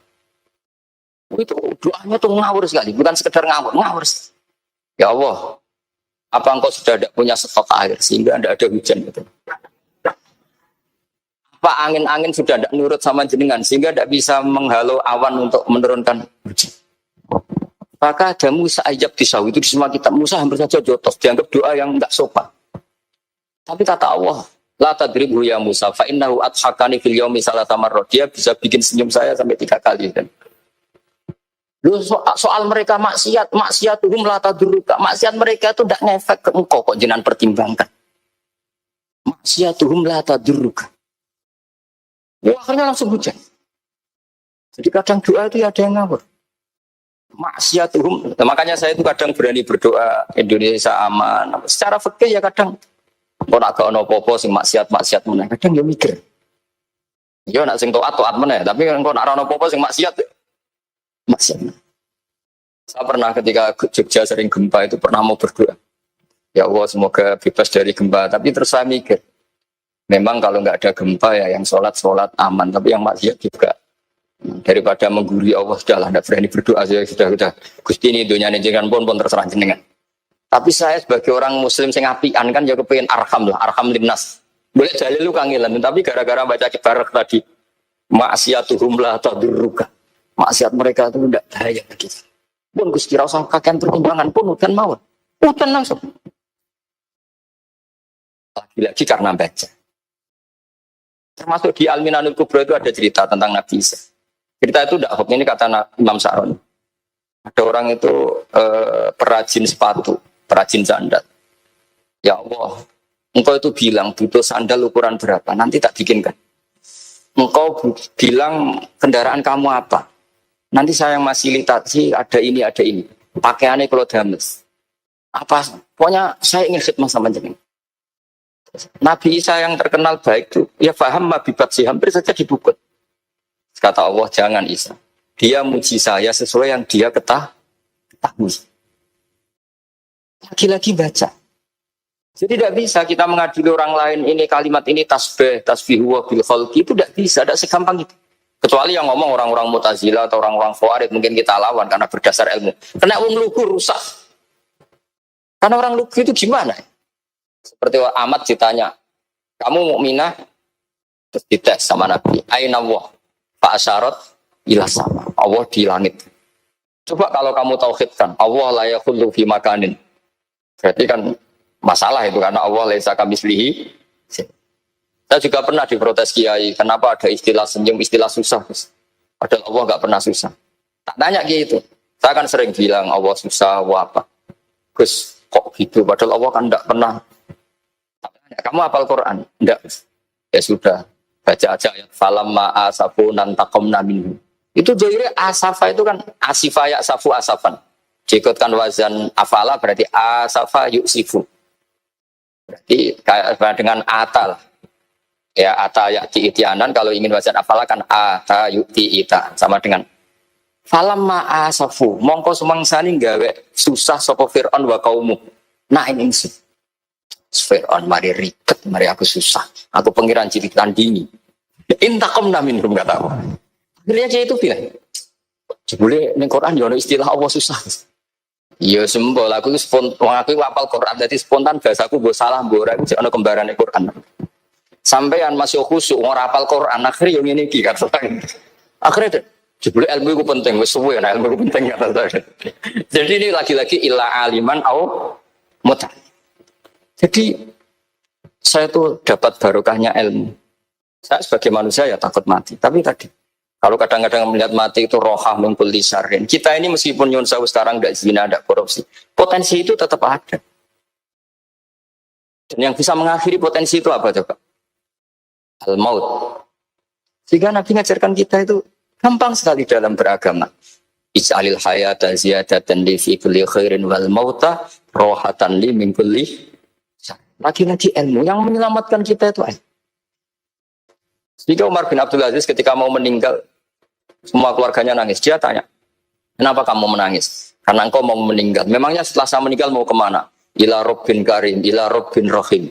Itu doanya tuh ngawur sekali, bukan sekedar ngawur, ngawur. Ya Allah, apa engkau sudah tidak punya stok air sehingga tidak ada hujan gitu? Apa angin-angin sudah tidak nurut sama jenengan sehingga tidak bisa menghalau awan untuk menurunkan hujan? Maka ada Musa ajab kisah itu di semua kitab. Musa hampir saja jotos, dianggap doa yang tidak sopan. Tapi kata Allah, la tadribhu ya Musa fa innahu adhakani fil yaumi salasa marrat. Dia bisa bikin senyum saya sampai 3 kali kan. Lu soal mereka maksiatuhum la tadruka. Maksiat mereka itu tidak ngefek ke engkau kok jenengan pertimbangkan. Maksiatuhum la tadruka. Ya, akhirnya langsung hujan. Jadi kadang doa itu ada yang ngawur. Maksiatuhum. Nah, makanya saya itu kadang berani berdoa Indonesia aman. Secara fikih ya kadang kok agak ono popo sing maksiat meneh. Kadang ya mikir. Ya nak sing taat meneh, tapi kok nak ono popo sing maksiat. Saya pernah ketika Jogja sering gempa itu pernah mau berdoa. Ya Allah semoga bebas dari gempa. Tapi terus saya mikir, memang kalau nggak ada gempa ya yang sholat aman. Tapi yang maksiat juga. Daripada menggurui Allah sudahlah, tidak berani berdoa. Saya sudah. Gusti ini dunia jenengan pun terserah jenengan. Tapi saya sebagai orang Muslim sing apian kan ya kepengen arham linnas. Boleh dalil lu kangelan. Tapi gara-gara baca kibarek tadi, maksiatuhum la tadurruka. Maksiat mereka itu tidak bahaya bagi kita. Pun Gusti rasa kakean pertimbangan pun udan mawon. Udan langsung. Lagi-lagi karena baca. Termasuk di Al-Minanul Kubra itu ada cerita tentang Nabi Isa. Cerita itu tidak hoax, ini kata Imam Sa'roni. Ada orang itu perajin sepatu, perajin sandal. Ya Allah, engkau itu bilang butuh sandal ukuran berapa, nanti tak bikinkan. Engkau bilang kendaraan kamu apa, nanti saya yang fasilitasi ada ini. Pakaiannya kalau dames. Apa? Pokoknya saya ingin khidmah sama jenengan. Nabi Isa yang terkenal baik itu, ya paham mabibat sih, hampir saja dibukut. Kata Allah, jangan Isa. Dia muji saya sesuai yang dia ketahui. Lagi-lagi baca. Jadi tidak bisa kita mengadili orang lain, ini kalimat ini tasbih wa bil khalqi, itu tidak bisa, tidak segampang itu. Kecuali yang ngomong orang-orang Mu'tazilah atau orang-orang Khawarij, mungkin kita lawan karena berdasar ilmu. Kena lugu rusak. Karena orang lugu itu gimana? Seperti Ahmad ditanya, kamu mukminah? Terus dites sama Nabi, aina Allah? Pak Asyarat ila sama. Allah di langit. Coba kalau kamu tauhidkan, Allah la yakhullu fi makanin. Berarti kan masalah itu karena Allah laisa kamitslihi. Saya juga pernah diprotes kiai, kenapa ada istilah senyum, istilah susah. Padahal Allah enggak pernah susah. Tak tanya gitu. Saya kan sering bilang Allah susah, Allah apa. Gus, kok gitu? Padahal Allah kan enggak pernah. Kamu hafal Quran? Enggak. Ya sudah. Baca aja ayat falamma asafu nantaqamna minhu. Itu jadi asafa itu kan asifa ya safu asafan. Jikutkan wazan afala berarti asafa yusifu. Berarti kayak dengan atal. Ya ata ya'ti itianan, kalau ingin wazan afala kan ata yu'ti ita, sama dengan falamma asafu mongko sumangsani gawe susah sapa Firaun wa kaumu. Nah ini Firaun mari ribet, mari aku susah. Aku pengiran cilik tandingi. Intaqamna minhum kata aku. Akhirnya dia itu bilang, jebule ning Quran yo istilah Allah susah. Iya sembol aku aku hafal Quran dadi spontan bahasaku mbok salah mbok ora iku ana kembarane Quran. Sampean masih khusyuk ora hafal Quran akhirnya yo ngene iki kata. Akhirnya jebule ilmu iku penting wis suwe nah ilmu iku penting kata saya. Jadi ini lagi-lagi illa aliman au muta. Jadi saya tuh dapat barokahnya ilmu. Saya sebagai manusia ya takut mati. Tapi tadi, kalau kadang-kadang melihat mati itu rohah mengkul disarin. Kita ini meskipun nyun sewu sekarang tidak zina, tidak korupsi. Potensi itu tetap ada. Dan yang bisa mengakhiri potensi itu apa coba? Al-maut. Sehingga Nabi ngajarkan kita itu Gampang sekali dalam beragama. Ij'alil hayata ziyadatan li fi kulli khairin wal mauta rohatan li min kulli. Lagi-lagi ilmu yang menyelamatkan kita itu ilmu. Jika Umar bin Abdul Aziz ketika mau meninggal, semua keluarganya nangis. Dia tanya, kenapa kamu menangis? Karena engkau mau meninggal. Memangnya setelah saya meninggal mau kemana? Ila Rabbin Karim, ila Rabbin Rahim.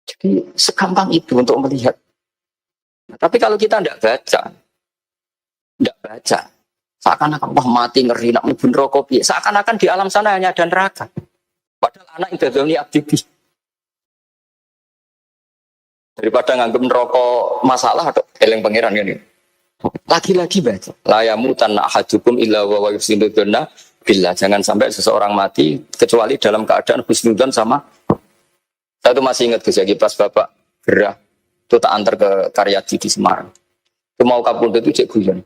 Jadi segampang itu untuk melihat. Tapi kalau kita tidak baca, seakan-akan wah mati ngeri nak mubun rokok, seakan-akan di alam sana hanya ada neraka. Padahal anak itu ini aktivis. Daripada nganggep neraka masalah atau eleng pangeran kan ini. Lagi-lagi baca. La yamutanna ahadukum illa wa yuhsinudunna billah. Jangan sampai seseorang mati kecuali dalam keadaan husnudon sama. Saya tuh masih ingat Gus Yagi pas Bapak gerah itu tak antar ke Karyadi di Semarang. Itu mau kapundhut itu cek guyon.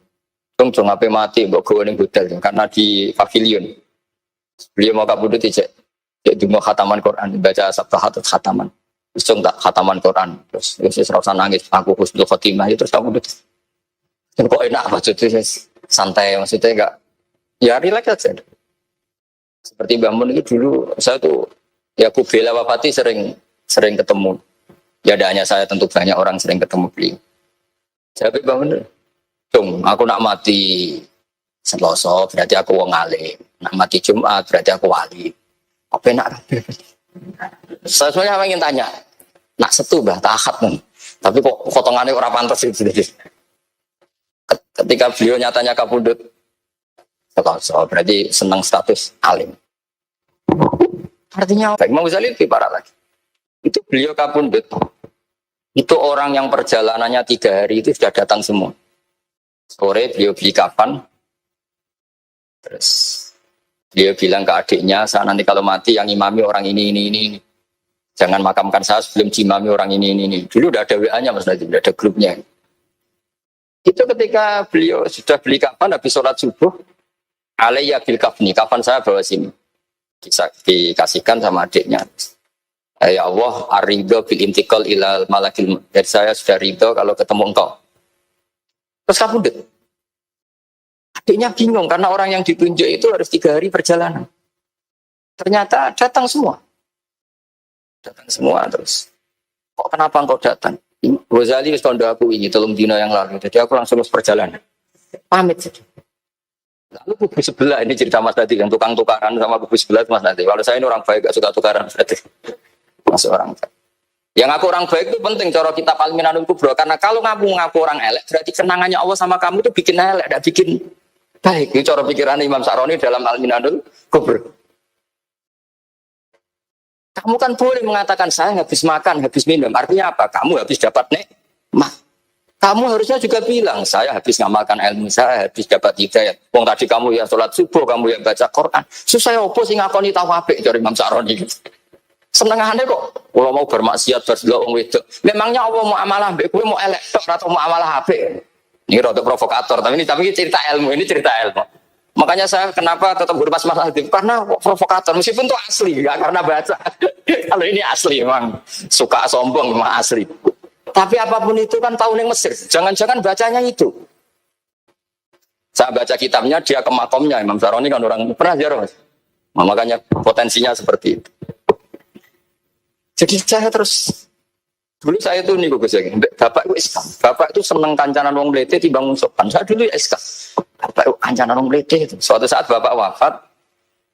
Cung ape mati mbok gowo ning hotel karena di pavilion. Beliau mau kapundhut cek dungo khataman Quran, baca sabtahat khataman. Terus tak khataman Quran, terus serasa nangis, aku husnul khotimah, terus kamu udah kok enak maksudnya santai, maksudnya enggak ya relax aja. Seperti Mbak Mun itu dulu saya tuh ya Kubela Wafati sering ketemu. Ya ada hanya saya, tentu banyak orang sering ketemu beliau. Saya Mbak Mun, Cung, aku nak mati Selasa berarti aku wong alim, nak mati Jumat berarti aku wali. Apa enak? Saya sebenarnya ingin tanya, nak setu bah tahat nih, tapi kok potongannya orang pantas itu. Ketika beliau nyatanya kapundut, so, berarti senang status alim. Artinya apa? Imam Ghazali lebih parah lagi. Itu beliau kapundut, itu orang yang perjalanannya 3 hari itu sudah datang semua. Sore beliau beli kapan, terus dia bilang ke adiknya, saya nanti kalau mati yang imami orang ini. Jangan makamkan saya sebelum imami orang ini. Dulu udah ada WA-nya Mas Nadiem, udah ada grupnya. Itu ketika beliau sudah beli kapan habis sholat subuh, alayya bil kafni, kapan saya bawa sini. Dikasihkan sama adiknya. Ya Allah, ar-ridho bil intiqal ilal malakil. Jadi saya sudah ridho kalau ketemu engkau. Terus kapundhut. Adiknya bingung karena orang yang ditunjuk itu harus 3 hari perjalanan. Ternyata datang semua. Terus. Kok kenapa engkau datang? Ghazali wis kondo aku ini 3 dina yang lalu. Jadi aku langsung perjalanan. Pamit saja. Lalu kubu sebelah ini cerita Mas Nadi yang tukang tukaran sama kubu sebelah Mas Nadi. Kalau saya ini orang baik gak suka tukaran berarti. Masuk orang baik. Yang aku orang baik itu penting cara kita Al-Minanul Kubro, karena kalau ngaku orang elek berarti kenangannya Allah sama kamu itu bikin elek, tidak bikin baik. Itu cara pikiran Imam Sa'roni dalam Al-Minanul Kubro. Kamu kan boleh mengatakan saya habis makan, habis minum. Artinya apa? Kamu habis dapat nikmat. Kamu harusnya juga bilang saya habis ngamalkan ilmu, saya habis dapat hidayah. Wong tadi kamu ya sholat subuh, kamu yang baca Quran. Susah opo sing ngakoni tawabik dari Imam Sa'roni. Senengane kok kalau mau bermaksiat berdelok wong wedok. Memangnya Allah mau amalah mbek kowe mau elek tok atau mau amalah apik. Ini rada provokator, tapi ini cerita ilmu, Makanya saya kenapa tetap berbahas Mas Adib, karena provokator meskipun itu asli, enggak karena baca. Kalau ini asli memang suka sombong memang asli. Tapi apapun itu kan tahun yang Mesir. Jangan-jangan bacanya itu. Saya baca kitabnya, dia ke makomnya Imam Sa'roni kan orang pernah ziarah Mas. Nah, makanya potensinya seperti itu. Jadi saya terus dulu saya itu nih Gus Yagi, bapak itu SK. Bapak itu seneng kancanan wong mlete timbang sopan. Saya dulu SK. Bapak itu kancanan wong mlete itu. Suatu saat bapak wafat,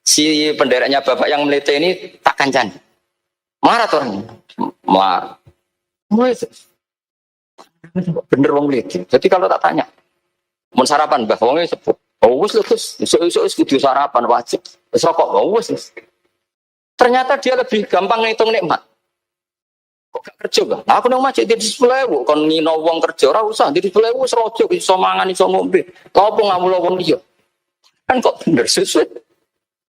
si pendereknya bapak yang mlete ini tak kancani. Marah tuh orangnya. Marah. Bener wong mlete. Jadi kalau tak tanya, mau sarapan bah wongnya sepuh. Oh wis lho Gus, esuk-esuk kudu sarapan wajib. Wis rokok, oh wis. Ternyata dia lebih gampang ngitung nikmat. Kok gak kerja bah? Aku nang masjid di 10.000 kon ngino wong kerja ora usah di 10.000 wis rojo iso mangan iso ngombe. Lha opo ngamul wong liya? Kan kok bener sesuai.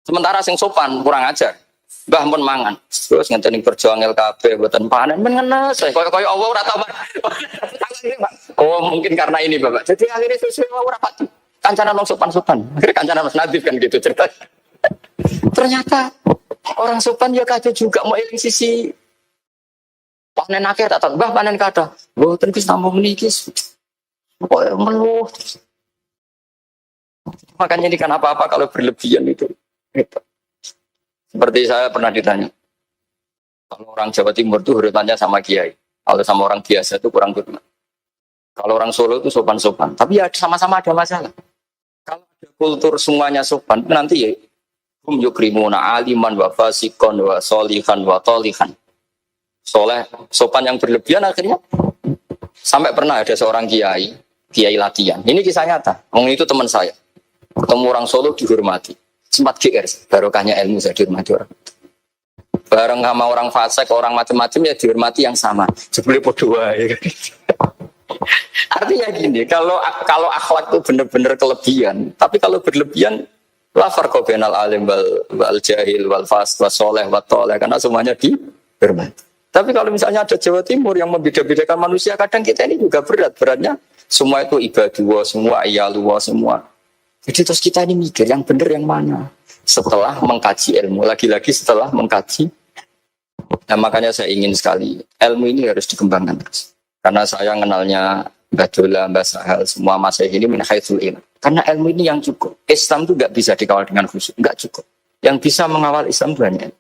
Sementara sing sopan kurang ajar. Mbah mun mangan. Terus ngenteni kerja angel kabeh mboten panen men ngenes. Kaya Allah ora tau. Oh mungkin karena ini Bapak. Jadi akhirnya sesuai ora pati. Kancanan wong sopan-sopan. Akhirnya kancanan Mas Nadif kan gitu cerita. Ternyata orang sopan ya kado juga mau eling sisi panen akeh tak tahu. Mbah panen kada. Mboten Gus namung meniki. Kok meluh. Makanya ini kan apa-apa kalau berlebihan itu. Gitu. Seperti saya pernah ditanya, kalau orang Jawa Timur itu urutannya sama kiai. Kalau sama orang biasa itu kurang hormat. Kalau orang Solo itu sopan-sopan. Tapi ya sama-sama ada masalah. Kalau ada kultur semuanya sopan, nanti ya yukrimuna aliman wa fasikon wa solihan wa tolihan. Soleh, sopan yang berlebihan akhirnya sampai pernah ada seorang kiai latihan. Ini kisah nyata. Orang itu teman saya. Ketemu orang Solo dihormati. Sempat GR, barokahnya ilmu saya dihormati orang. Bareng sama orang fasik, orang macam-macam ya dihormati yang sama. Sebelum berdua ya. Artinya gini, kalau akhlak itu benar-benar kelebihan, tapi kalau berlebihan la farqa bainal alim wal jahil wal fas was soleh wat toleh, karena semuanya dihormati. Tapi kalau misalnya ada Jawa Timur yang membeda-bedakan manusia, kadang kita ini juga beratnya semua itu ibadullah, semua iyalullah, semua. Jadi terus kita ini mikir yang benar yang mana setelah mengkaji ilmu, lagi-lagi setelah mengkaji. Nah makanya saya ingin sekali ilmu ini harus dikembangkan terus. Karena saya kenalnya Mbak Dola, Mbak Sahal, semua masyayikh ini min haitsul ilm. Karena ilmu ini yang cukup. Islam itu nggak bisa dikawal dengan khusyuk, nggak cukup. Yang bisa mengawal Islam itu hanya ilmu.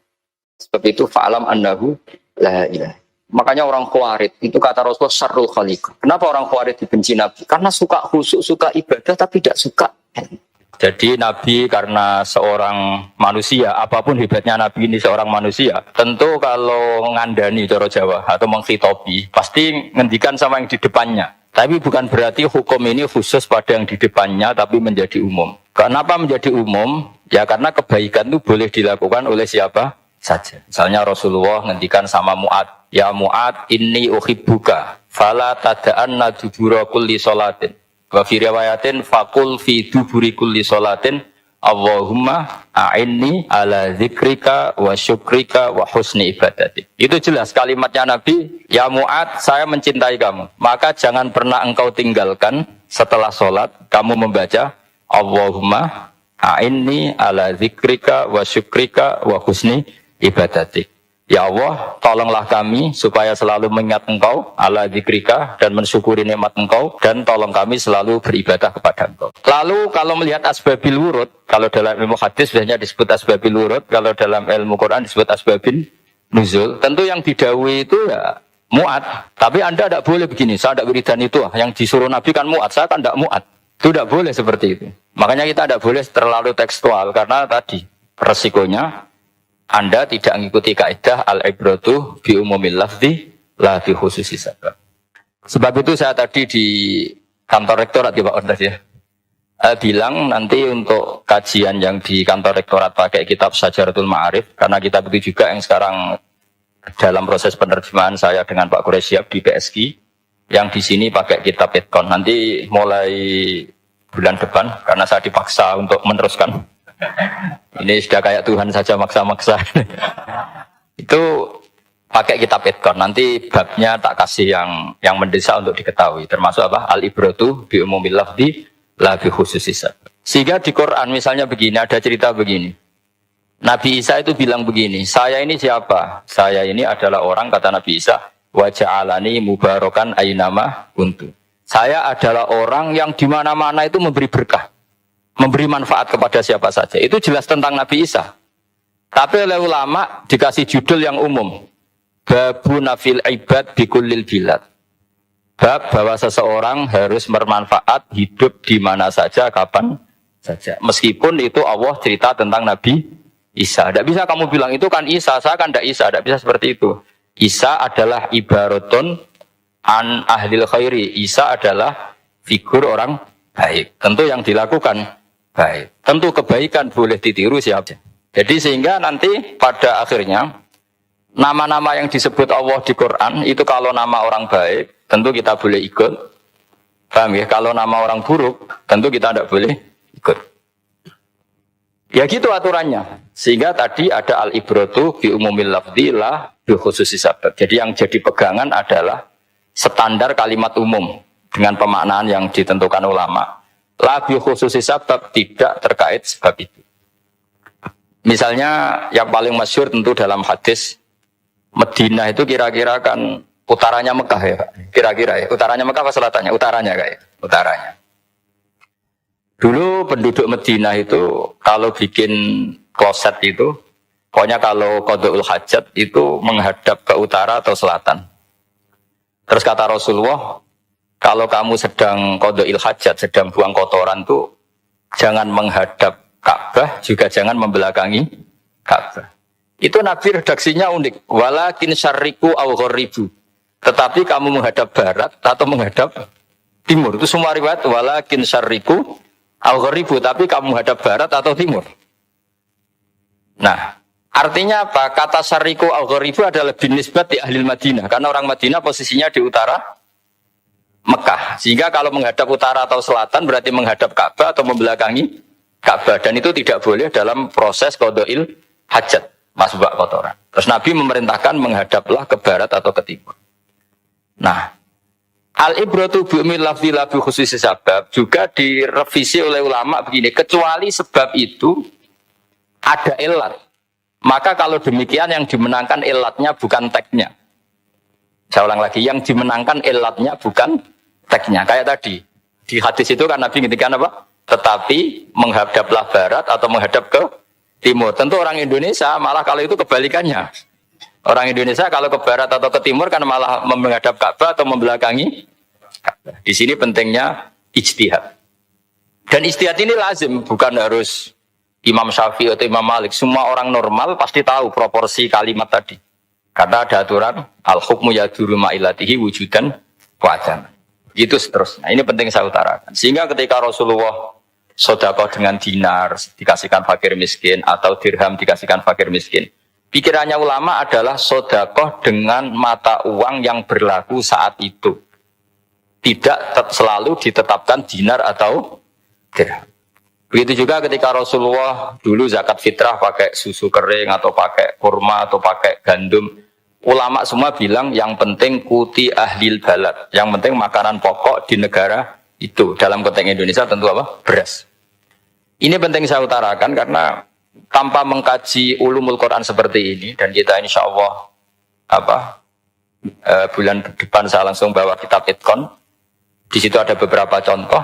Sebab itu fa'alam annahu la ilaha. Makanya orang Khawarij itu kata Rasulullah syarrul khaliq. Kenapa orang Khawarij dibenci Nabi? Karena suka khusyuk, suka ibadah tapi tidak suka ilmu. Jadi Nabi karena seorang manusia, apapun hebatnya Nabi ini seorang manusia, tentu kalau ngandani cara Jawa atau mengkhitobi, pasti ngendikan sama yang di depannya. Tapi bukan berarti hukum ini khusus pada yang di depannya, tapi menjadi umum. Kenapa menjadi umum? Ya karena kebaikan itu boleh dilakukan oleh siapa saja. Misalnya Rasulullah ngendikan sama Mu'ad, ya Mu'ad inni uhibbuka, fala tada'anna dubura kulli sholatin. Wa fi riwayatin faqul fi duburi kulli sholatin Allahumma a'inni ala zikrika wa syukrika wa husni ibadati. Itu jelas kalimatnya Nabi, ya Mu'ad saya mencintai kamu, maka jangan pernah engkau tinggalkan setelah sholat kamu membaca Allahumma a'inni ala zikrika wa syukrika wa husni ibadati. Ya Allah, tolonglah kami supaya selalu mengingat Engkau, ala dzikrika, dan mensyukuri nikmat Engkau, dan tolong kami selalu beribadah kepada Engkau. Lalu kalau melihat asbabil wurud, kalau dalam ilmu hadis biasanya disebut asbabil wurud, kalau dalam ilmu Quran disebut asbabil nuzul, tentu yang didhawuhi itu ya Mu'ad. Tapi Anda tidak boleh begini, saya tidak wiridan itu, yang disuruh Nabi kan Mu'ad, saya kan tidak Mu'ad. Itu tidak boleh seperti itu. Makanya kita tidak boleh terlalu tekstual, karena tadi resikonya Anda tidak mengikuti kaidah al-ibratu bi umumil lafzi la bi khususi sabab. Sebab itu saya tadi di kantor rektorat ya Pak Ordas ya. Bilang nanti untuk kajian yang di kantor rektorat pakai kitab Syajaratul Ma'arif, karena kitab itu juga yang sekarang dalam proses penerjemahan saya dengan Pak Quraisyab di PSI, yang di sini pakai kitab Etkon. Nanti mulai bulan depan karena saya dipaksa untuk meneruskan. Ini sudah kayak Tuhan saja maksa-maksa. Itu pakai kitab Etkon. Nanti babnya tak kasih yang mendesak untuk diketahui. Termasuk apa? Al-ibratu bi umumil lafzi la bi khususis. Sehingga di Quran misalnya begini, ada cerita begini. Nabi Isa itu bilang begini, saya ini siapa? Saya ini adalah orang, kata Nabi Isa, wa ja'alani mubarakan ainama kuntu. Saya adalah orang yang di mana-mana itu memberi berkah. Memberi manfaat kepada siapa saja. Itu jelas tentang Nabi Isa. Tapi oleh ulama dikasih judul yang umum. Babu nafil ibad bikullil bilad. Bab bahwa seseorang harus bermanfaat hidup di mana saja, kapan saja. Meskipun itu Allah cerita tentang Nabi Isa. Tidak bisa kamu bilang itu kan Isa, saya kan tidak Isa. Tidak bisa seperti itu. Isa adalah ibaratun an ahlil khairi. Isa adalah figur orang baik. Tentu yang dilakukan baik. Tentu kebaikan boleh ditiru siapa. Jadi sehingga nanti pada akhirnya nama-nama yang disebut Allah di Quran itu kalau nama orang baik tentu kita boleh ikut. Paham ya? Kalau nama orang buruk tentu kita tidak boleh ikut. Ya gitu aturannya. Sehingga tadi ada al-ibratu bi umumil lafzi la bi khususi sabab. Jadi yang jadi pegangan adalah standar kalimat umum dengan pemaknaan yang ditentukan ulama. La bi khususi sabab, tidak terkait sebab itu. Misalnya yang paling masyhur tentu dalam hadis Madinah itu kira-kira kan utaranya Mekah ya Pak. Kira-kira ya, utaranya Mekah apa selatannya? Utaranya kayak. utaranya. Dulu penduduk Madinah itu kalau bikin kloset itu, pokoknya kalau qada'ul hajat itu menghadap ke utara atau selatan. Terus kata Rasulullah, kalau kamu sedang qada'il hajat, sedang buang kotoran tuh jangan menghadap Ka'bah, juga jangan membelakangi Ka'bah. Itu Nabi redaksinya unik. Walakin syarriku aw gharibu. Tetapi kamu menghadap barat atau menghadap timur. Itu semua riwayat walakin syarriku Al-Gharibu, tapi kamu menghadap barat atau timur. Nah, artinya apa? Kata syariku Al-Gharibu adalah binisbat di ahli Madinah. Karena orang Madinah posisinya di utara Mekah. Sehingga kalau menghadap utara atau selatan berarti menghadap Ka'bah atau membelakangi Ka'bah. Dan itu tidak boleh dalam proses qada'il hajat, masbak kotoran. Terus Nabi memerintahkan menghadaplah ke barat atau ke timur. Nah, al-ibratu bi'umil lafzi la bi khususi sabab juga direvisi oleh ulama begini, kecuali sebab itu ada ilat. Maka kalau demikian yang dimenangkan ilatnya bukan teknya. Saya ulang lagi, yang dimenangkan ilatnya bukan teknya. Kayak tadi, di hadis itu kan Nabi ngintikan apa? Tetapi menghadaplah barat atau menghadap ke timur. Tentu orang Indonesia malah kalau itu kebalikannya. Orang Indonesia kalau ke barat atau ke timur kan malah menghadap Ka'bah atau membelakangi Ka'bah. Di sini pentingnya ijtihad. Dan ijtihad ini lazim, bukan harus Imam Syafi'i atau Imam Malik. Semua orang normal pasti tahu proporsi kalimat tadi. Karena ada aturan al-hukmu yaduru ma'ilatihi wujudan wa'adam. Itu seterusnya. Ini penting saya utarakan. Sehingga ketika Rasulullah sedekah dengan dinar dikasihkan fakir miskin atau dirham dikasihkan fakir miskin, pikirannya ulama adalah sedekah dengan mata uang yang berlaku saat itu. Tidak selalu ditetapkan dinar atau dirham. Begitu juga ketika Rasulullah dulu zakat fitrah pakai susu kering atau pakai kurma atau pakai gandum. Ulama semua bilang yang penting kuti ahlil balad. Yang penting makanan pokok di negara itu. Dalam konteks Indonesia tentu apa? Beras. Ini penting saya utarakan karena tanpa mengkaji ulumul Quran seperti ini, dan kita insya Allah bulan depan saya langsung bawa kitab Itqan. Di situ ada beberapa contoh.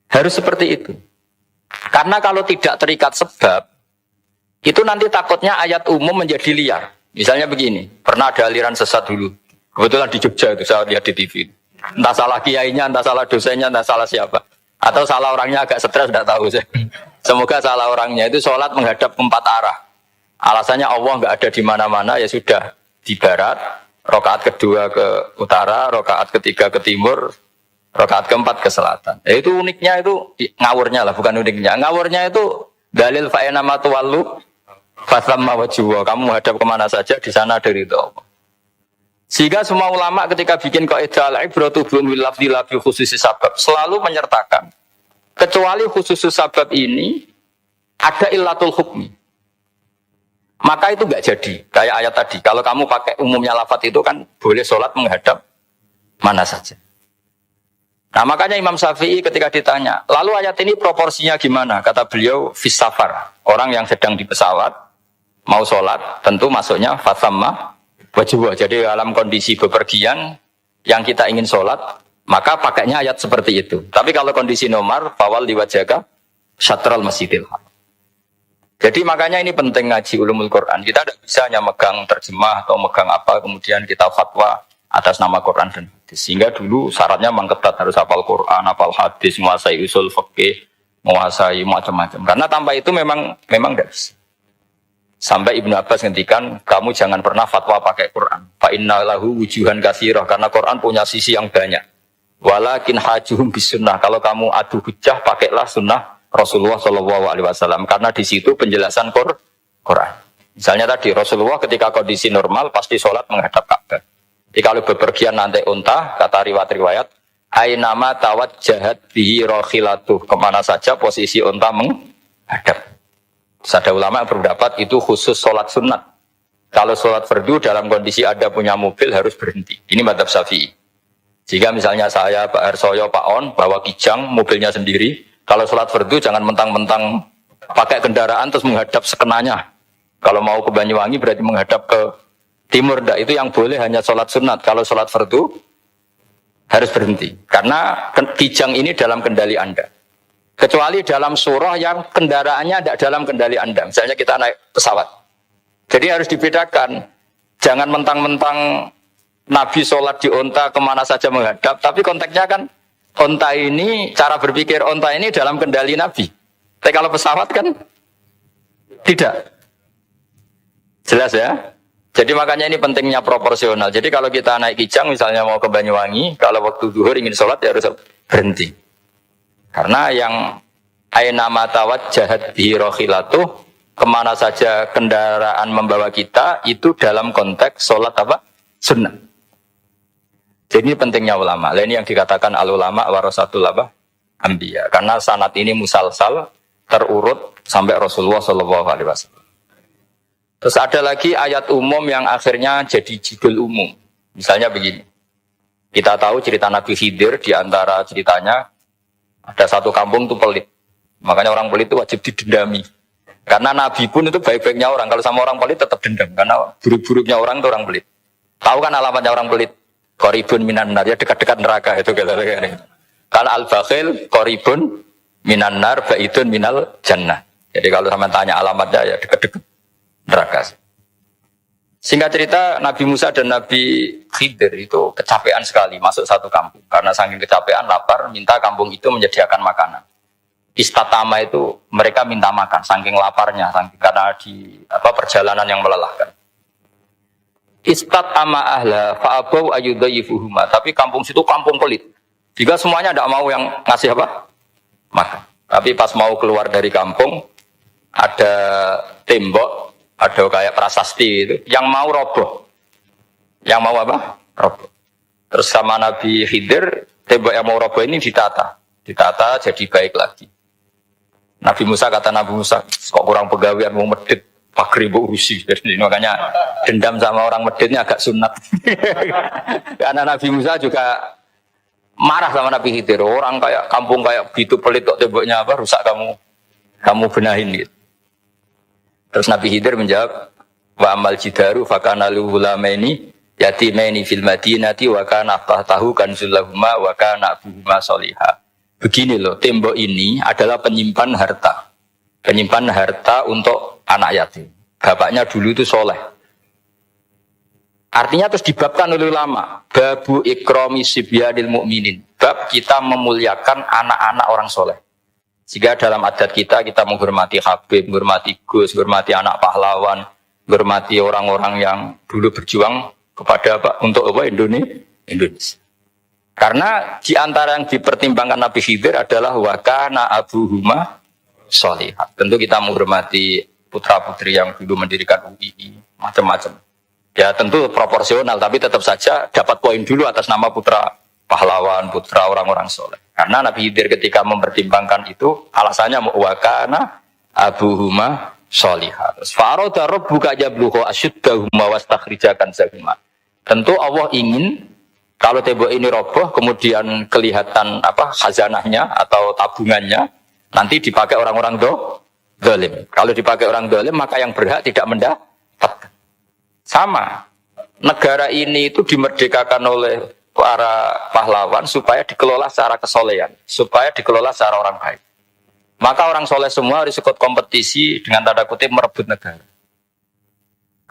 Harus seperti itu. Karena kalau tidak terikat sebab, itu nanti takutnya ayat umum menjadi liar. Misalnya begini, pernah ada aliran sesat dulu. Kebetulan di Jogja itu saya lihat di TV. Entah salah kiainya, entah salah dosennya, entah salah siapa. Atau salah orangnya agak stres, tidak tahu saya. Semoga salah orangnya itu sholat menghadap ke 4 arah. Alasannya Allah nggak ada di mana-mana, ya sudah di barat, rakaat kedua ke utara, rakaat ketiga ke timur, rakaat keempat ke selatan. Itu uniknya itu ngawurnya lah, bukan uniknya. Ngawurnya itu dalil fa'ina matu wallu fasamma wajhuwa. Kamu menghadap kemana saja di sana dari itu Allah. Sehingga semua ulama ketika bikin kaidah al-ibratu bil lafzi la bi khususi sabab selalu menyertakan kecuali khusus sabab ini ada illatul hukmi. Maka itu enggak jadi. Kayak ayat tadi, kalau kamu pakai umumnya lafaz itu kan boleh sholat menghadap mana saja. Nah, makanya Imam Syafi'i ketika ditanya, lalu ayat ini proporsinya gimana? Kata beliau, fis safar. Orang yang sedang di pesawat mau sholat, tentu masuknya fasamma wajibah. Jadi dalam kondisi bepergian yang kita ingin sholat, maka pakainya ayat seperti itu. Tapi kalau kondisi nomor, fawal liwajaka syatral masjidil haram. Jadi makanya ini penting ngaji ulumul Quran. Kita tidak bisa hanya megang terjemah atau megang apa, kemudian kita fatwa atas nama Quran dan hadis. Sehingga dulu syaratnya memang ketat, harus hafal Quran, hafal hadis, menguasai usul fikih, menguasai macam-macam. Karena tanpa itu memang tidak bisa. Sampai Ibnu Abbas ngendikan, kamu jangan pernah fatwa pakai Quran. Fa inna lahu wujuhan katsirah, karena Quran punya sisi yang banyak. Walakin hajuhum bisunnah. Kalau kamu adu hujjah, pakailah sunnah Rasulullah SAW. Karena di situ penjelasan Quran. Misalnya tadi Rasulullah ketika kondisi normal pasti sholat menghadap Ka'bah. Jadi kalau bepergian nanti unta, kata riwayat-riwayat, ainama tawajjahat bihi rakhilatuh. Kemana saja posisi unta menghadap. Ada ulama yang berpendapat itu khusus sholat sunat. Kalau sholat fardu dalam kondisi ada punya mobil harus berhenti. Ini madzhab Syafi'i. Jika misalnya saya, Pak Ersoyo, Pak On, bawa kijang, mobilnya sendiri. Kalau sholat fardu jangan mentang-mentang pakai kendaraan terus menghadap sekenanya. Kalau mau ke Banyuwangi berarti menghadap ke timur. Itu yang boleh hanya sholat sunat. Kalau sholat fardu harus berhenti. Karena kijang ini dalam kendali Anda. Kecuali dalam surah yang kendaraannya tidak dalam kendali Anda. Misalnya kita naik pesawat. Jadi harus dibedakan. Jangan mentang-mentang Nabi sholat di onta kemana saja menghadap. Tapi konteksnya kan onta ini, cara berpikir onta ini dalam kendali Nabi. Tapi kalau pesawat kan tidak. Jelas ya? Jadi makanya ini pentingnya proporsional. Jadi kalau kita naik kijang misalnya mau ke Banyuwangi, kalau waktu zuhur ingin sholat ya harus berhenti. Karena yang aina matawat jahat bihi rokhilatuh, kemana saja kendaraan membawa kita, itu dalam konteks sholat apa? Sunnah. Jadi ini pentingnya ulama. Ini yang dikatakan al-ulama warasatul apa? Anbiya. Karena sanad ini musalsal, terurut sampai Rasulullah SAW. Terus ada lagi ayat umum yang akhirnya jadi judul umum. Misalnya begini. Kita tahu cerita Nabi Khidir, di antara ceritanya ada satu kampung itu pelit. Makanya orang pelit itu wajib didendami. Karena Nabi pun itu baik-baiknya orang. Kalau sama orang pelit tetap dendam. Karena buruk-buruknya orang itu orang pelit. Tahu kan alamatnya orang pelit? Qoribun minan nar, ya dekat-dekat neraka itu kata-kata. Kalau al-bakhil qoribun minan nar, ba'idun minal jannah. Jadi kalau sama tanya alamatnya ya dekat-dekat neraka. Singkat cerita, Nabi Musa dan Nabi Khidir itu kecapean sekali masuk satu kampung. Karena saking kecapean, lapar, minta kampung itu menyediakan makanan. Istatama itu mereka minta makan, saking laparnya, karena di perjalanan yang melelahkan. Istatama ahla fa'abau ayyudayyifuhuma. Tapi kampung situ kampung pelit. Jika semuanya tidak mau yang ngasih apa? Makan. Tapi pas mau keluar dari kampung, ada tembok, ada kayak prasasti itu, yang mau roboh. Yang mau apa? Roboh. Terus sama Nabi Khidir, tembok yang mau roboh ini ditata. Ditata jadi baik lagi. Nabi Musa kata Nabi Musa, kok kurang pegawaian mau medit, pagri bu urusi. Jadi makanya dendam sama orang meditnya agak sunat. Karena Nabi Musa juga marah sama Nabi Khidir. Orang kayak kampung kayak gitu pelit kok temboknya apa rusak kamu benahin gitu. Terus Nabi Khidir menjawab, wa amal jidaru fakana lulamaini yatimaini fil madinati wa kana tahtahu kanzul lahuma wa kana abuhuma sholihah. Begini loh, tembok ini adalah penyimpan harta. Penyimpan harta untuk anak yatim. Bapaknya dulu itu soleh. Artinya terus dibabkan oleh ulama. Babu ikrami sibyanil mu'minin. Bab kita memuliakan anak-anak orang soleh. Sehingga dalam adat kita menghormati Habib, menghormati Gus, menghormati anak pahlawan, menghormati orang-orang yang dulu berjuang kepada untuk Indonesia. Karena di antara yang dipertimbangkan Nabi Khidir adalah wakana abuhuma sholihah. Tentu kita menghormati putra-putri yang dulu mendirikan UII, macam-macam. Ya tentu proporsional, tapi tetap saja dapat poin dulu atas nama putra pahlawan, putra orang-orang soleh. Karena Nabi Khidir ketika mempertimbangkan itu, alasannya wakana abuhuma sholihah. Faroda rabbuka jabluhu ashuddahuma wastakhrijakan zahuma. Tentu Allah ingin kalau tembok ini roboh, kemudian kelihatan khazanahnya atau tabungannya, nanti dipakai orang-orang zalim. Kalau dipakai orang zalim, maka yang berhak tidak mendapatkan. Sama, negara ini itu dimerdekakan oleh para pahlawan supaya dikelola secara kesolehan, supaya dikelola secara orang baik. Maka orang soleh semua harus ikut kompetisi dengan tanda kutip merebut negara.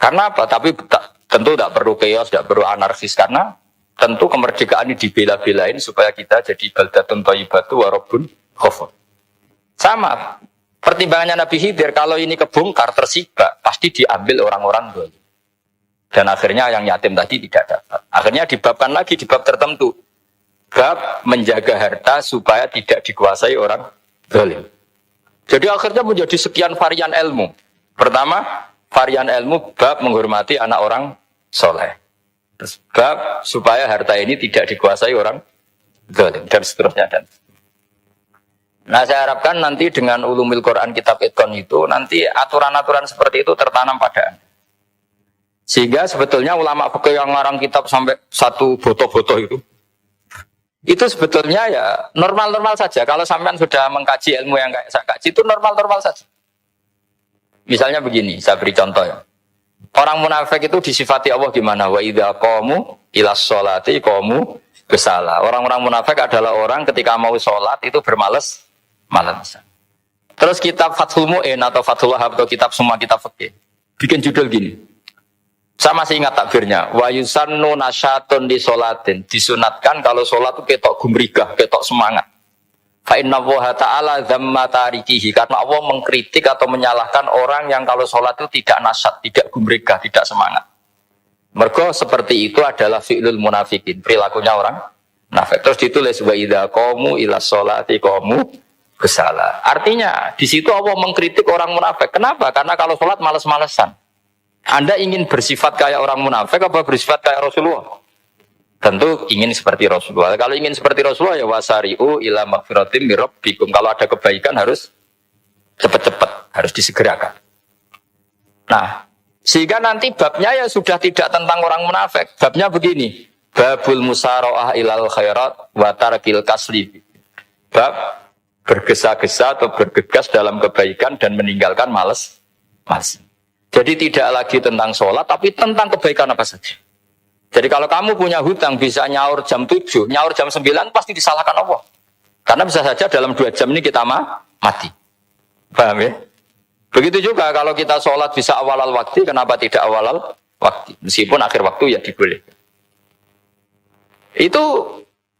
Karena apa? Tapi tentu tidak perlu chaos, tidak perlu anarkis, karena tentu kemerdekaan ini dibela-belain supaya kita jadi baldatun thayyibatu wa rabbun ghafur. Sama, pertimbangannya Nabi Khidir, kalau ini kebongkar tersibak, pasti diambil orang-orang dulu. Dan akhirnya yang yatim tadi tidak dapat. Akhirnya dibabkan lagi di bab tertentu. Bab menjaga harta supaya tidak dikuasai orang zalim. Jadi akhirnya menjadi sekian varian ilmu. Pertama, varian ilmu bab menghormati anak orang soleh. Terus bab supaya harta ini tidak dikuasai orang zalim dan seterusnya. Nah saya harapkan nanti dengan ulumil Quran kitab Itqan itu nanti aturan-aturan seperti itu tertanam pada Anda. Sehingga sebetulnya ulama fikih yang ngarang kitab sampai satu boto-boto itu sebetulnya ya normal-normal saja. Kalau sampean sudah mengkaji ilmu yang kayak saya kaji itu normal-normal saja. Misalnya begini, saya beri contoh ya. Orang munafik itu disifati Allah gimana? Wa idza qamu ilas sholati qamu Kesala. Orang-orang munafik adalah orang ketika mau sholat itu bermalas-malasan. Terus kitab Fathul Mu'in atau Fathul Wahab atau kitab semua kitab fikih bikin judul gini. Saya masih ingat takbirnya. Wa yusannu nasyatun di sholatin. Disunatkan kalau sholat itu ketok gumrigah, ketok semangat. Fa inna Allaha ta'ala dzamma tarikihi. Karena Allah mengkritik atau menyalahkan orang yang kalau sholat itu tidak nasyat, tidak gumrigah, tidak semangat. Mergo seperti itu adalah fi'lul munafikin, perilakunya orang munafik. Terus ditulis wa idza qamu ila sholati qamu kusala. Artinya di situ Allah mengkritik orang munafik. Kenapa? Karena kalau sholat malas-malesan. Anda ingin bersifat kayak orang munafik apa bersifat kayak Rasulullah? Tentu ingin seperti Rasulullah. Kalau ingin seperti Rasulullah ya wasari'u ila magfiratim mir rabbikum. Kalau ada kebaikan harus cepat-cepat, harus disegerakan. Nah, sehingga nanti babnya ya sudah tidak tentang orang munafik. Babnya begini. Babul musara'ah ilal khairat wa tarkil kasli. Bab bergesa-gesa atau bergegas dalam kebaikan dan meninggalkan malas. Jadi tidak lagi tentang sholat, tapi tentang kebaikan apa saja. Jadi kalau kamu punya hutang bisa nyaur jam 7, nyaur jam 9 pasti disalahkan Allah. Karena bisa saja dalam 2 jam ini kita mati. Paham ya? Begitu juga kalau kita sholat bisa awal waktu, kenapa tidak awal waktu? Meskipun akhir waktu ya dibolehkan. Itu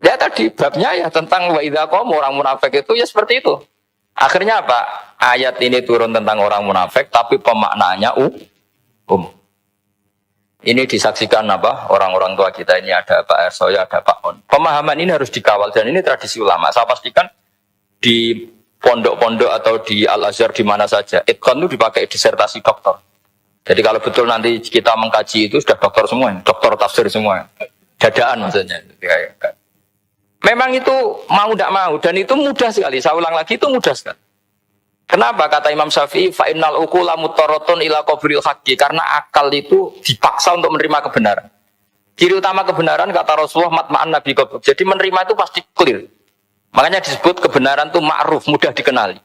ya tadi babnya ya tentang wa idza qamu, orang munafik itu ya seperti itu. Akhirnya apa? Ayat ini turun tentang orang munafik, tapi pemaknaannya Ini disaksikan apa? Orang-orang tua kita ini ada Pak Ersoya, ada Pak On. Pemahaman ini harus dikawal dan ini tradisi ulama. Saya pastikan di pondok-pondok atau di Al-Azhar di mana saja, itqan itu dipakai disertasi doktor. Jadi kalau betul nanti kita mengkaji itu sudah doktor semua, doktor tafsir semua, dadaan maksudnya. Memang itu mau tidak mau dan itu mudah sekali. Saya ulang lagi itu mudah sekali. Kenapa kata Imam Syafi'i fa innal uqula mutarratun ila qabril haqqi, karena akal itu dipaksa untuk menerima kebenaran. Ciri utama kebenaran kata Rasulullah matma'an nabi qabr. Jadi menerima itu pasti clear. Makanya disebut kebenaran itu ma'ruf, mudah dikenali.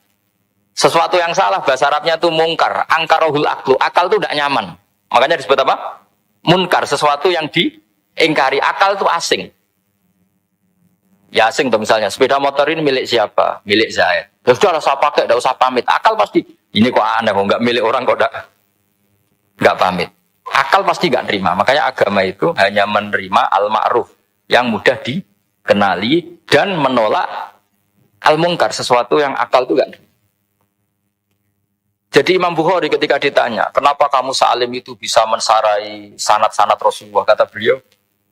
Sesuatu yang salah bahasa Arabnya itu mungkar, angkarohul aklu. Akal itu tidak nyaman. Makanya disebut apa? Munkar, sesuatu yang diingkari. Akal itu asing. Ya asing tuh misalnya, sepeda motor ini milik siapa? Milik saya. Ya sudah lah saya pakai, tidak usah pamit. Akal pasti, ini kok aneh, kok nggak milik orang kok nggak pamit. Akal pasti nggak terima. Makanya agama itu hanya menerima al-ma'ruf yang mudah dikenali dan menolak al-mungkar, sesuatu yang akal itu nggak terima. Jadi Imam Bukhari ketika ditanya, kenapa kamu salim itu bisa mensarai sanad-sanad Rasulullah? Kata beliau,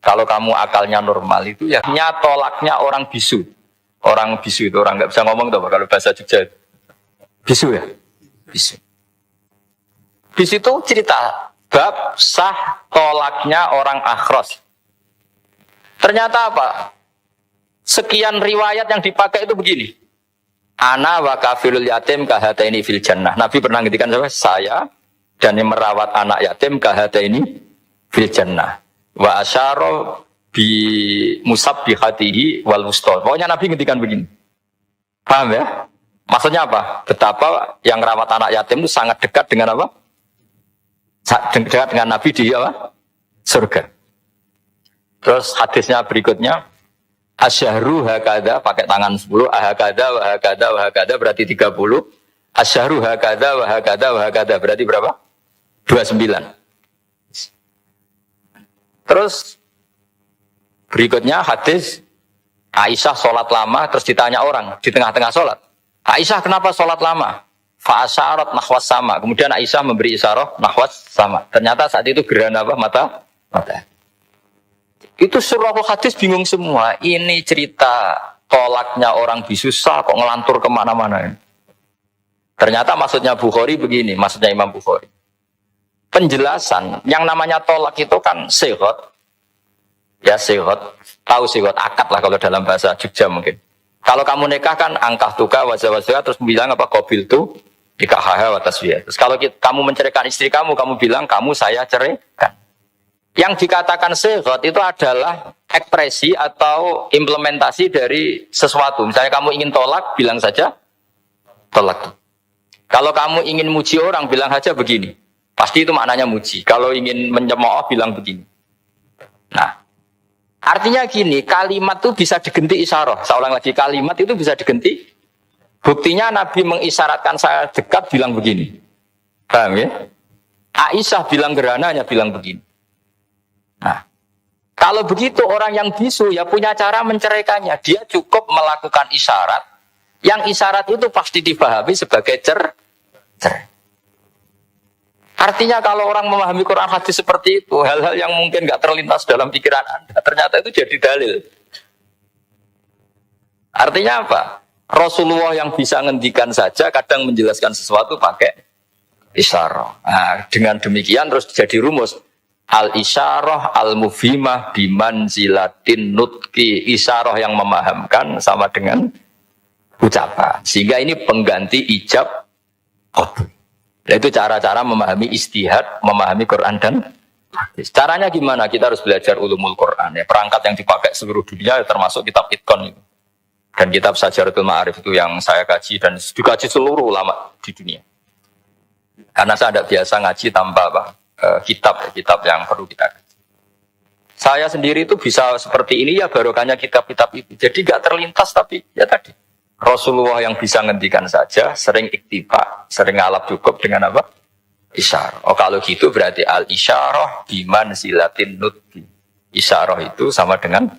kalau kamu akalnya normal itu ya tolaknya orang bisu. Orang bisu itu orang nggak bisa ngomong tuh kalau bahasa Jogja. Bisu ya? Bisu. Bisu itu cerita bab sah tolaknya orang akhros. Ternyata apa? Sekian riwayat yang dipakai itu begini. Ana wa kafilul yatim kahataini fil jannah. Nabi pernah ngendikan saya dan yang merawat anak yatim kahataini fil jannah. Wa asyara bi musabbihatihi wal wusta. Pokoknya Nabi ngendikan begini. Paham ya? Maksudnya apa? Betapa yang merawat anak yatim itu sangat dekat dengan apa? Dekat dengan Nabi di apa? Surga. Terus hadisnya berikutnya, asyahru hakada pakai tangan 10, ahakada wa hakada wa hakada berarti 30. Asyahru hakada wa hakada wa hakada berarti berapa? 29. Terus berikutnya hadis Aisyah sholat lama, terus ditanya orang di tengah-tengah sholat, Aisyah kenapa sholat lama? Fa'asyarat nahwas sama. Kemudian Aisyah memberi isyarah nahwas sama. Ternyata saat itu gerhana apa? Mata. Itu surahul hadis bingung semua. Ini cerita tolaknya orang bisusah kok ngelantur kemana-mana. Ternyata maksudnya Bukhari begini, maksudnya Imam Bukhari. Penjelasan yang namanya tolak itu kan sihot. Ya sihot, tahu sihot, akad lah kalau dalam bahasa Jogja mungkin. Kalau kamu nikah kan angkah tuka wajah-wajah terus bilang apa qabil tu nikahah wa taswiyah. Terus kalau kamu menceraikan istri kamu bilang kamu saya ceraikan. Yang dikatakan sihot itu adalah ekspresi atau implementasi dari sesuatu. Misalnya kamu ingin tolak, bilang saja tolak. Kalau kamu ingin muji orang, bilang saja begini. Pasti itu maknanya muji. Kalau ingin mencemooh, bilang begini. Nah, Artinya gini, kalimat itu bisa digenti isyarah. Saya ulang lagi, kalimat itu bisa digenti. Buktinya Nabi mengisyaratkan saya dekat bilang begini. Paham ya? Aisyah bilang gerhana hanya bilang begini. Nah, kalau begitu orang yang bisu ya punya cara menceraikannya. Dia cukup melakukan isyarat. Yang isyarat itu pasti dipahami sebagai cerai. Artinya kalau orang memahami Quran hadis seperti itu, hal-hal yang mungkin nggak terlintas dalam pikiran Anda, ternyata itu jadi dalil. Artinya apa? Rasulullah yang bisa ngendikan saja kadang menjelaskan sesuatu pakai isyarah. Nah, dengan demikian terus jadi rumus. Al-isyarah al-mufhimah bimanzilatin nutki. Isyarah yang memahamkan sama dengan ucapan. Sehingga ini pengganti ijab qabul. Itu cara-cara memahami istihad, memahami Quran dan hadis. Caranya gimana? Kita harus belajar ulumul Quran. Ya. Perangkat yang dipakai seluruh dunia termasuk kitab Itqan itu. Dan kitab Sajaratul Ma'arif itu yang saya kaji dan dikaji seluruh ulama di dunia. Karena saya tidak biasa ngaji tanpa kitab yang perlu kita kaji. Saya sendiri itu bisa seperti ini ya barokahnya kitab-kitab itu. Jadi gak terlintas tapi ya tadi. Rasulullah yang bisa ngendikan saja, sering iktifa, sering ngalap cukup dengan apa? Isyarah. Oh kalau gitu berarti al-isyarah biman silatin nutki. Isyarah itu sama dengan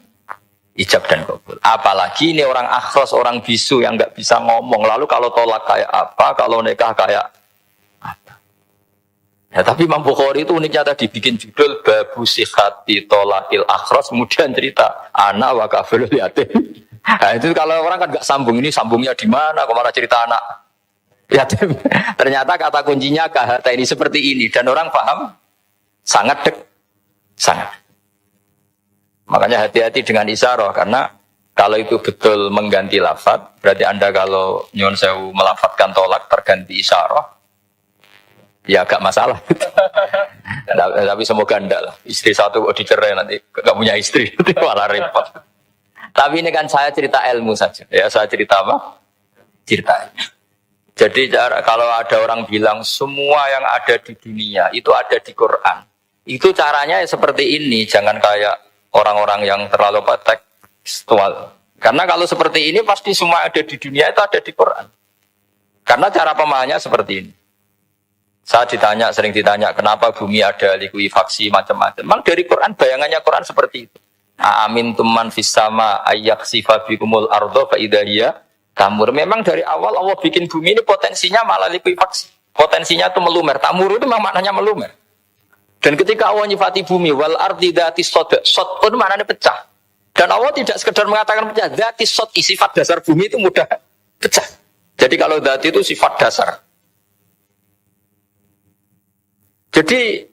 ijab dan qabul. Apalagi ini orang akhros, orang bisu yang nggak bisa ngomong. Lalu kalau tolak kayak apa, kalau nikah kayak apa? Ya tapi Imam Bukhari itu uniknya tadi bikin judul Babu Sihati Tolakil Akhros, kemudian cerita anak wa kafirul yatim. Nah itu kalau orang kan nggak sambung, ini sambungnya di mana? Kok malah cerita anak yatim? Ternyata kata kuncinya kahata ini seperti ini dan orang paham sangat sangat. Makanya hati-hati dengan isyarah karena kalau itu betul mengganti lafaz, berarti Anda kalau nyuwun sewu melafadzkan tolak terganti isyarah, ya agak masalah. Tapi semoga enggak lah. Istri satu kok dicerai nanti nggak punya istri, itu malah repot. Tapi ini kan saya cerita ilmu saja. Ya saya cerita apa? Cerita. Jadi kalau ada orang bilang semua yang ada di dunia itu ada di Quran. Itu caranya ya seperti ini. Jangan kayak orang-orang yang terlalu tekstual. Karena kalau seperti ini pasti semua ada di dunia itu ada di Quran. Karena cara pemahamannya seperti ini. Saya sering ditanya kenapa bumi ada likuifaksi macam-macam. Memang dari Quran bayangannya Quran seperti itu. Amin tuman fis sama ayyaksifa bikumul ardo fa idahiyya tamur. Memang dari awal Allah bikin bumi ini potensinya malah likuifaksi. Potensinya itu melumer. Tamur itu memang maknanya melumer. Dan ketika Allah nyifati bumi wal ardi dzati sod pun maknanya pecah. Dan Allah tidak sekedar mengatakan pecah, dzati sod sifat dasar bumi itu mudah pecah. Jadi kalau dzati itu sifat dasar. Jadi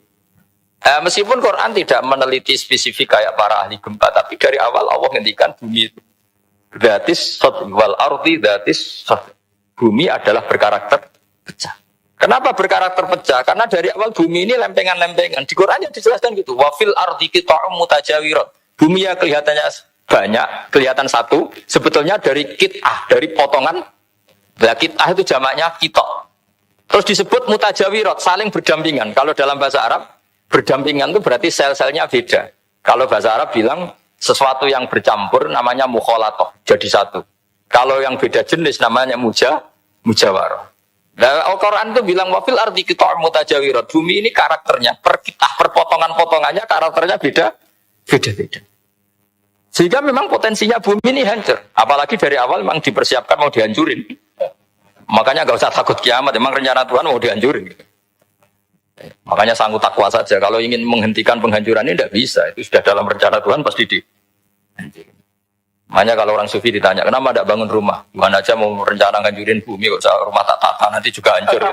meskipun Quran tidak meneliti spesifik kayak para ahli gempa, tapi dari awal Allah ngendikan bumi itu dzatis sod wal ardi dzatis sod. Bumi adalah berkarakter pecah. Kenapa berkarakter pecah? Karena dari awal bumi ini lempengan-lempengan. Di Quran yang dijelaskan gitu. Wa fil ardi qita'um mutajawirat. Bumi ya kelihatannya banyak, kelihatan satu, sebetulnya dari qit'ah, dari potongan. Nah, qit'ah itu jamaknya qita'. Terus disebut mutajawirat, saling berdampingan. Kalau dalam bahasa Arab berdampingan itu berarti sel-selnya beda. Kalau bahasa Arab bilang sesuatu yang bercampur namanya mukhalatoh, jadi satu. Kalau yang beda jenis namanya mujawarah. Nah, Al-Quran itu bilang wafil ardi qita'um mutajawirat. Bumi ini karakternya per potongan-potongannya karakternya beda-beda. Sehingga memang potensinya bumi ini hancur. Apalagi dari awal memang dipersiapkan mau dihancurin. Makanya gak usah takut kiamat. Memang rencana Tuhan mau dihancurin. Makanya sanggup takwa saja. Kalau ingin menghentikan penghancuran ini tidak bisa. Itu sudah dalam rencana Tuhan pasti dihancurin. Makanya kalau orang sufi ditanya, kenapa tidak bangun rumah? Tuhan aja mau rencana ngancurin bumi, kok rumah tak tata nanti juga hancur.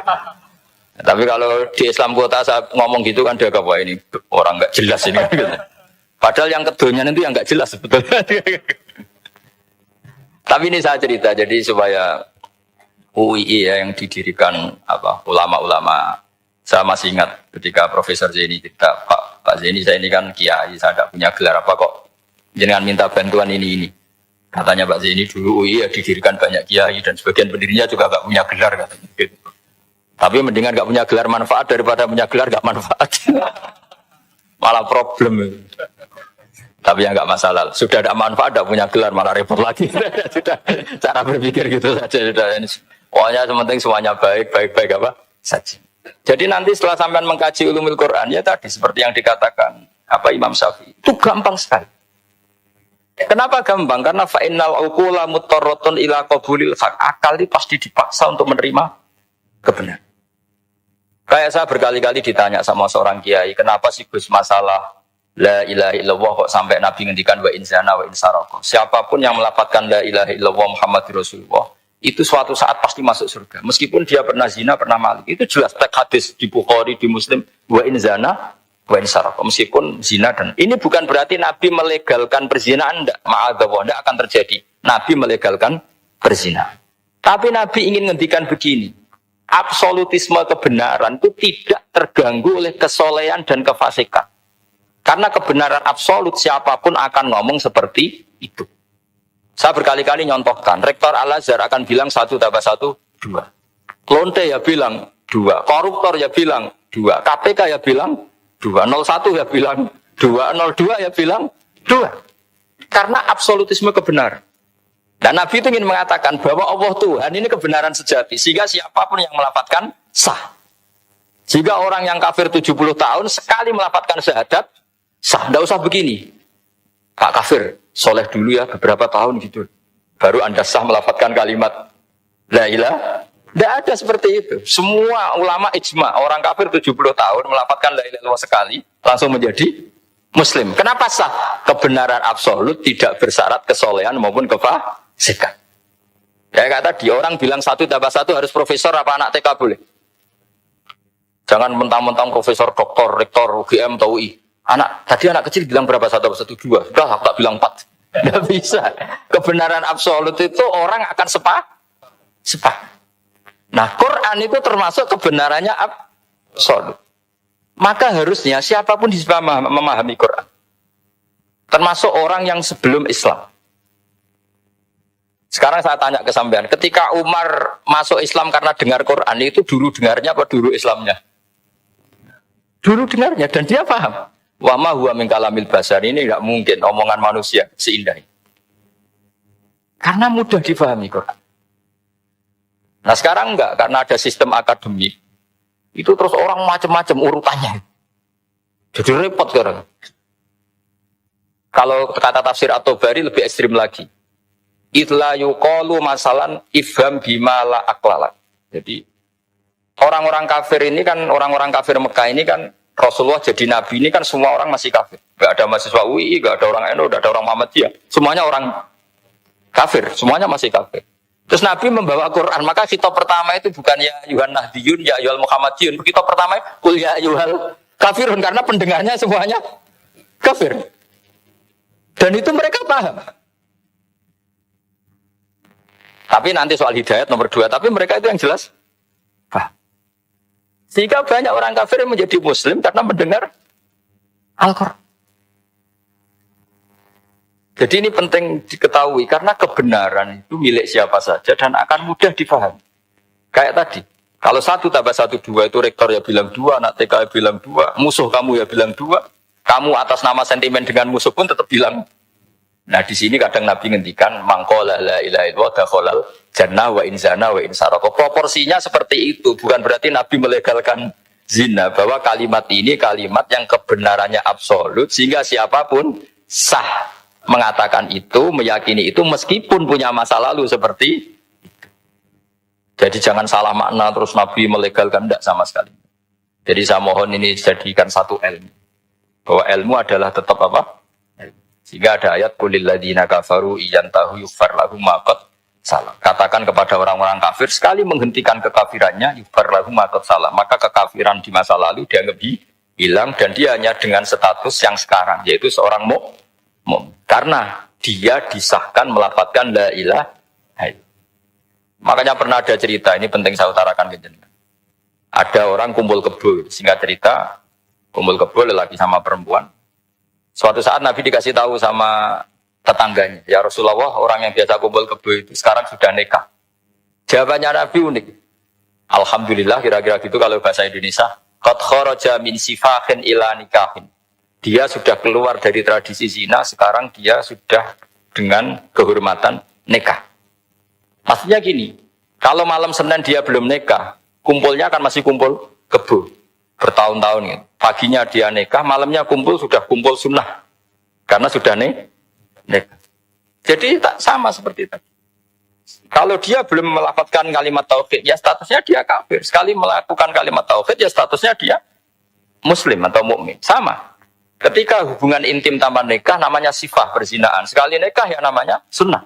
Tapi kalau di Islam kota saya ngomong gitu kan dia kata, wah ini orang nggak jelas ini. Padahal yang kedonyan itu yang nggak jelas sebetulnya. Tapi ini saya cerita, jadi supaya UII ya, yang didirikan ulama-ulama. Saya masih ingat ketika Profesor Zaini cerita, Pak Zaini saya ini kan kiai, saya tidak punya gelar apa kok. Jangan minta bantuan ini. Katanya Pak Zaini dulu UI ya didirikan banyak kiai dan sebagian pendirinya juga gak punya gelar katanya. Gitu. Tapi mendingan gak punya gelar manfaat daripada punya gelar gak manfaat. Malah problem. Tapi ya nggak masalah. Sudah ada manfaat, tidak punya gelar, malah repot lagi. Sudah cara berpikir gitu saja. Sudah ini. Pokoknya penting semuanya baik apa saja. Jadi nanti setelah sampean mengkaji ulumul Quran, ya tadi seperti yang dikatakan apa Imam Syafi'i, itu gampang sekali. Kenapa gampang? Karena fa'innal uqula muttarratun ila qabulil haq. Akal ini pasti dipaksa untuk menerima kebenaran. Kayak saya berkali-kali ditanya sama seorang kiai, kenapa sih Gus masalah la ilaha illallah kok sampai Nabi ngendikan wa in zana wa in saraka. Siapapun yang melafadzkan la ilaha illallah Muhammadur Rasulullah itu suatu saat pasti masuk surga. Meskipun dia pernah zina, pernah maling. Itu jelas teks hadis di Bukhari, di Muslim, wa in zana wa in saraka. Meskipun zina dan ini bukan berarti Nabi melegalkan perzinahan, enggak. Ma'adzallah, enggak akan terjadi. Nabi melegalkan perzinahan. Tapi Nabi ingin ngendikan begini. Absolutisme kebenaran itu tidak terganggu oleh kesolehan dan kefasikan. Karena kebenaran absolut siapapun akan ngomong seperti itu. Saya berkali-kali nyontohkan, Rektor Al-Azhar akan bilang 1 tambah 1, 2. Lonte ya bilang 2, koruptor ya bilang 2, KPK ya bilang 2, 01 ya bilang 2, 02 ya bilang 2. Karena absolutisme kebenaran. Dan Nabi itu ingin mengatakan bahwa Allah Tuhan ini kebenaran sejati. Sehingga siapapun yang melafadzkan sah. Jika orang yang kafir 70 tahun sekali melafadzkan syahadat, sah. Tidak usah begini. Pak kafir, soleh dulu ya beberapa tahun gitu. Baru Anda sah melafadzkan kalimat la ilaha. Tidak ada seperti itu. Semua ulama ijma. Orang kafir 70 tahun melafadzkan la ilaha illallah sekali. Langsung menjadi Muslim. Kenapa sah? Kebenaran absolut tidak bersyarat kesolehan maupun kefasikan. Kayak tadi orang bilang 1 tambah 1 harus profesor apa anak TK boleh. Jangan mentang-mentang profesor, doktor, rektor, UGM atau UI. Tadi anak kecil bilang berapa 1 tambah 1, 2. Sudah aku tak bilang 4. Tidak bisa. Kebenaran absolut itu orang akan sepak. Nah Quran itu termasuk kebenarannya absolut. Maka harusnya siapapun bisa memahami Quran. Termasuk orang yang sebelum Islam. Sekarang saya tanya ke sampean, ketika Umar masuk Islam karena dengar Quran, itu dulu dengarnya apa dulu Islamnya? Dulu dengarnya dan dia paham. Wa ma huwa min kalamil basar, ini enggak mungkin omongan manusia seindah ini. Karena mudah difahami Quran. Nah sekarang enggak, karena ada sistem akademik. Itu terus orang macam-macam urutannya. Jadi repot sekarang. Kalau kata tafsir At-Tabari lebih ekstrim lagi. Itla yuqalu masalan ifham bima la aqlala. Jadi orang-orang kafir ini kan, orang-orang kafir Mekah ini kan Rasulullah jadi nabi ini kan semua orang masih kafir. Enggak ada mahasiswa UI, enggak ada orang NU, enggak ada orang Muhammadiyah. Semuanya orang kafir, semuanya masih kafir. Terus Nabi membawa Quran, maka kitab pertama itu bukan ya Yuhan Nahdiyun, ya Yuhal Muhammadiyun. Kitab pertama kul ya Yuhal kafirun, karena pendengarnya semuanya kafir. Dan itu mereka paham. Tapi nanti soal hidayat nomor 2, tapi mereka itu yang jelas paham. Sehingga banyak orang kafir yang menjadi muslim karena mendengar Al-Quran. Jadi ini penting diketahui karena kebenaran itu milik siapa saja dan akan mudah difahami. Kayak tadi, kalau 1 tambah 1, 2 itu rektor ya bilang 2, anak TK ya bilang 2, musuh kamu ya bilang 2, kamu atas nama sentimen dengan musuh pun tetap bilang. Nah di sini kadang Nabi ngendikan mangqala la ilaha illallah dakhalal jannah wa in zana wa in saraka. Proporsinya seperti itu, bukan berarti Nabi melegalkan zina, bahwa kalimat ini kalimat yang kebenarannya absolut sehingga siapapun sah mengatakan itu, meyakini itu meskipun punya masa lalu seperti itu. Jadi jangan salah makna terus Nabi melegalkan, tidak sama sekali. Jadi saya mohon ini jadikan satu ilmu, bahwa ilmu adalah tetap apa? Sehingga ada ayat qulil ladzina kafaru iyantahu yughfar lahum ma qad salah. Katakan kepada orang-orang kafir sekali menghentikan kekafirannya yughfar lahum ma qad salah, maka kekafiran di masa lalu dianggap hilang dan dia hanya dengan status yang sekarang yaitu seorang mukmin. Karena dia disahkan melafadzkan la ilaha illallah. Makanya pernah ada cerita, ini penting saya utarakan ke jenengan. Ada orang kumpul kebo, singkat cerita, kumpul kebo lelaki sama perempuan. Suatu saat Nabi dikasih tahu sama tetangganya, ya Rasulullah, orang yang biasa kumpul kebo itu sekarang sudah nikah. Jawabannya Nabi unik. Alhamdulillah, kira-kira gitu kalau bahasa Indonesia. Qad kharaja min sifahin ila nikahin. Dia sudah keluar dari tradisi zina, sekarang dia sudah dengan kehormatan nikah. Maksudnya gini, kalau malam Senin dia belum nikah, kumpulnya kan masih kumpul kebo bertahun-tahun gitu. Paginya dia nikah, malamnya kumpul sudah kumpul sunnah karena sudah nikah. Jadi tak sama seperti tadi. Kalau dia belum melafalkan kalimat tauhid, ya statusnya dia kafir. Sekali melakukan kalimat tauhid, ya statusnya dia muslim atau mukmin. Sama. Ketika hubungan intim tanpa nikah namanya sifah perzinaan. Sekali nikah ya namanya sunnah.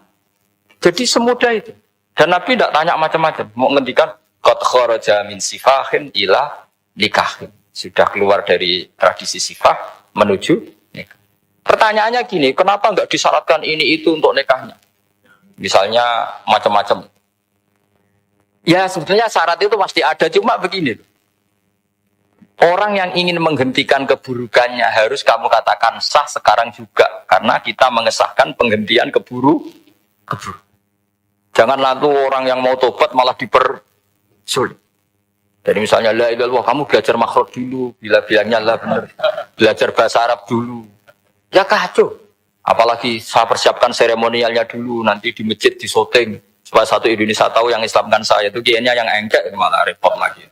Jadi semudah itu. Dan Nabi tidak tanya macam-macam. Mau ngendikan qad kharaja min sifahin ila nikahin. Sudah keluar dari tradisi sifah menuju nikah. Pertanyaannya gini, kenapa enggak disyaratkan ini itu untuk nikahnya? Misalnya macam-macam. Ya sebetulnya syarat itu pasti ada, cuma begini. Orang yang ingin menghentikan keburukannya harus kamu katakan sah sekarang juga. Karena kita mengesahkan penghentian keburu. Jangan lalu orang yang mau tobat malah dipersulit. Jadi misalnya la ilaha illallah, kamu belajar makhraj dulu. Bila bilangnya la benar. Belajar bahasa Arab dulu. Ya kacau. Apalagi saya persiapkan seremonialnya dulu. Nanti di masjid disoting. Supaya satu Indonesia tahu yang Islamkan saya. Itu kayaknya yang engkek malah repot lagi.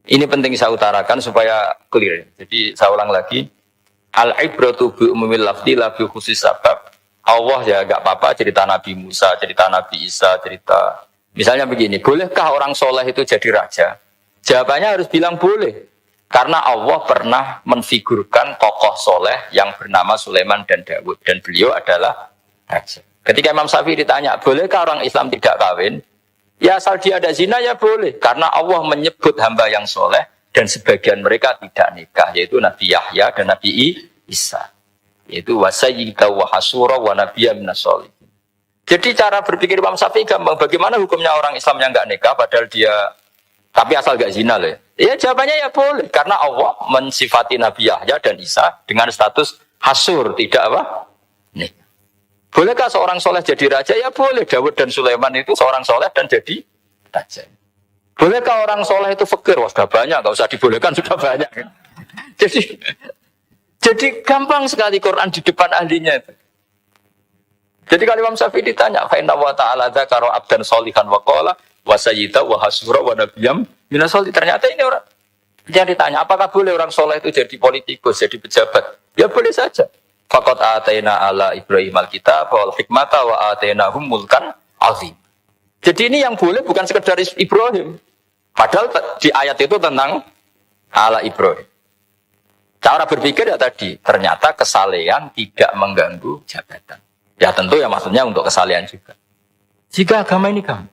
Ini penting saya utarakan supaya clear. Jadi saya ulang lagi. Al-ibratu bi umumil lafzi la bi khusus sabab. Allah ya enggak apa-apa cerita Nabi Musa, cerita Nabi Isa, cerita. Misalnya begini, bolehkah orang soleh itu jadi raja? Jawabannya harus bilang boleh. Karena Allah pernah menfigurkan tokoh soleh yang bernama Sulaiman dan Daud. Dan beliau adalah raja. Ketika Imam Syafi'i ditanya, bolehkah orang Islam tidak kawin? Ya asal dia ada zina ya boleh. Karena Allah menyebut hamba yang soleh dan sebagian mereka tidak nikah. Yaitu Nabi Yahya dan Nabi Isa. Yaitu wasayyida wa hasura wa nabiyya minas sholihin. Jadi cara berpikir Imam Syafi'i gampang. Bagaimana hukumnya orang Islam yang enggak nikah padahal dia tapi asal enggak zina loh ya. Ya jawabannya ya boleh. Karena Allah mensifati Nabi Yahya dan Isa dengan status hasur. Tidak apa? Nih. Bolehkah seorang soleh jadi raja? Ya boleh. Daud dan Sulaiman itu seorang soleh dan jadi raja. Bolehkah orang soleh itu fakir? Wah sudah banyak. Enggak usah dibolehkan, sudah banyak. Jadi gampang sekali Quran di depan ahlinya itu. Jadi kalau Imam Syafi'i ditanya, fa inna wa ta'ala dzakara abdan sholihan wa qala wa sayyida wa hasura wa nabiyyam minas sholihin. Ternyata ini orang yang ditanya, apakah boleh orang soleh itu jadi politikus, jadi pejabat? Ya boleh saja. Faqad ataina ala Ibrahim al-kitab wal hikmata wa atainahum mulkan azim. Jadi ini yang boleh bukan sekedar Ibrahim. Padahal di ayat itu tentang ala Ibrahim. Cara berpikir ya tadi, ternyata kesalehan tidak mengganggu jabatan. Ya tentu ya maksudnya untuk kesalehan juga. Jika agama ini kamu.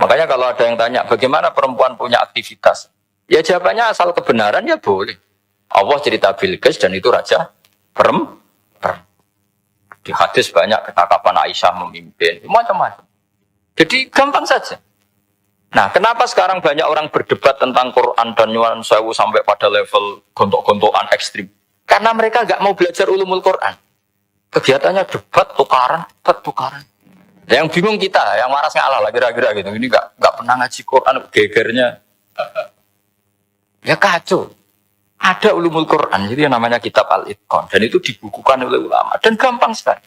Makanya kalau ada yang tanya, bagaimana perempuan punya aktivitas? Ya jawabannya asal kebenaran ya boleh. Allah cerita Bilqis dan itu raja perempuan. Di hadis banyak ketakapan Aisyah memimpin, macam-macam. Jadi gampang saja. Nah, kenapa sekarang banyak orang berdebat tentang Quran dan nyuwun sewu sampai pada level gontok-gontokan ekstrim? Karena mereka nggak mau belajar ulumul Quran. Kegiatannya debat, tukaran. Yang bingung kita, yang waras ngalah lah kira-kira gitu. Ini nggak pernah ngaji Quran, gegernya. Ya kacau. Ada ulumul Quran, jadi yang namanya kitab Al-Itqan. Dan itu dibukukan oleh ulama. Dan gampang sekali.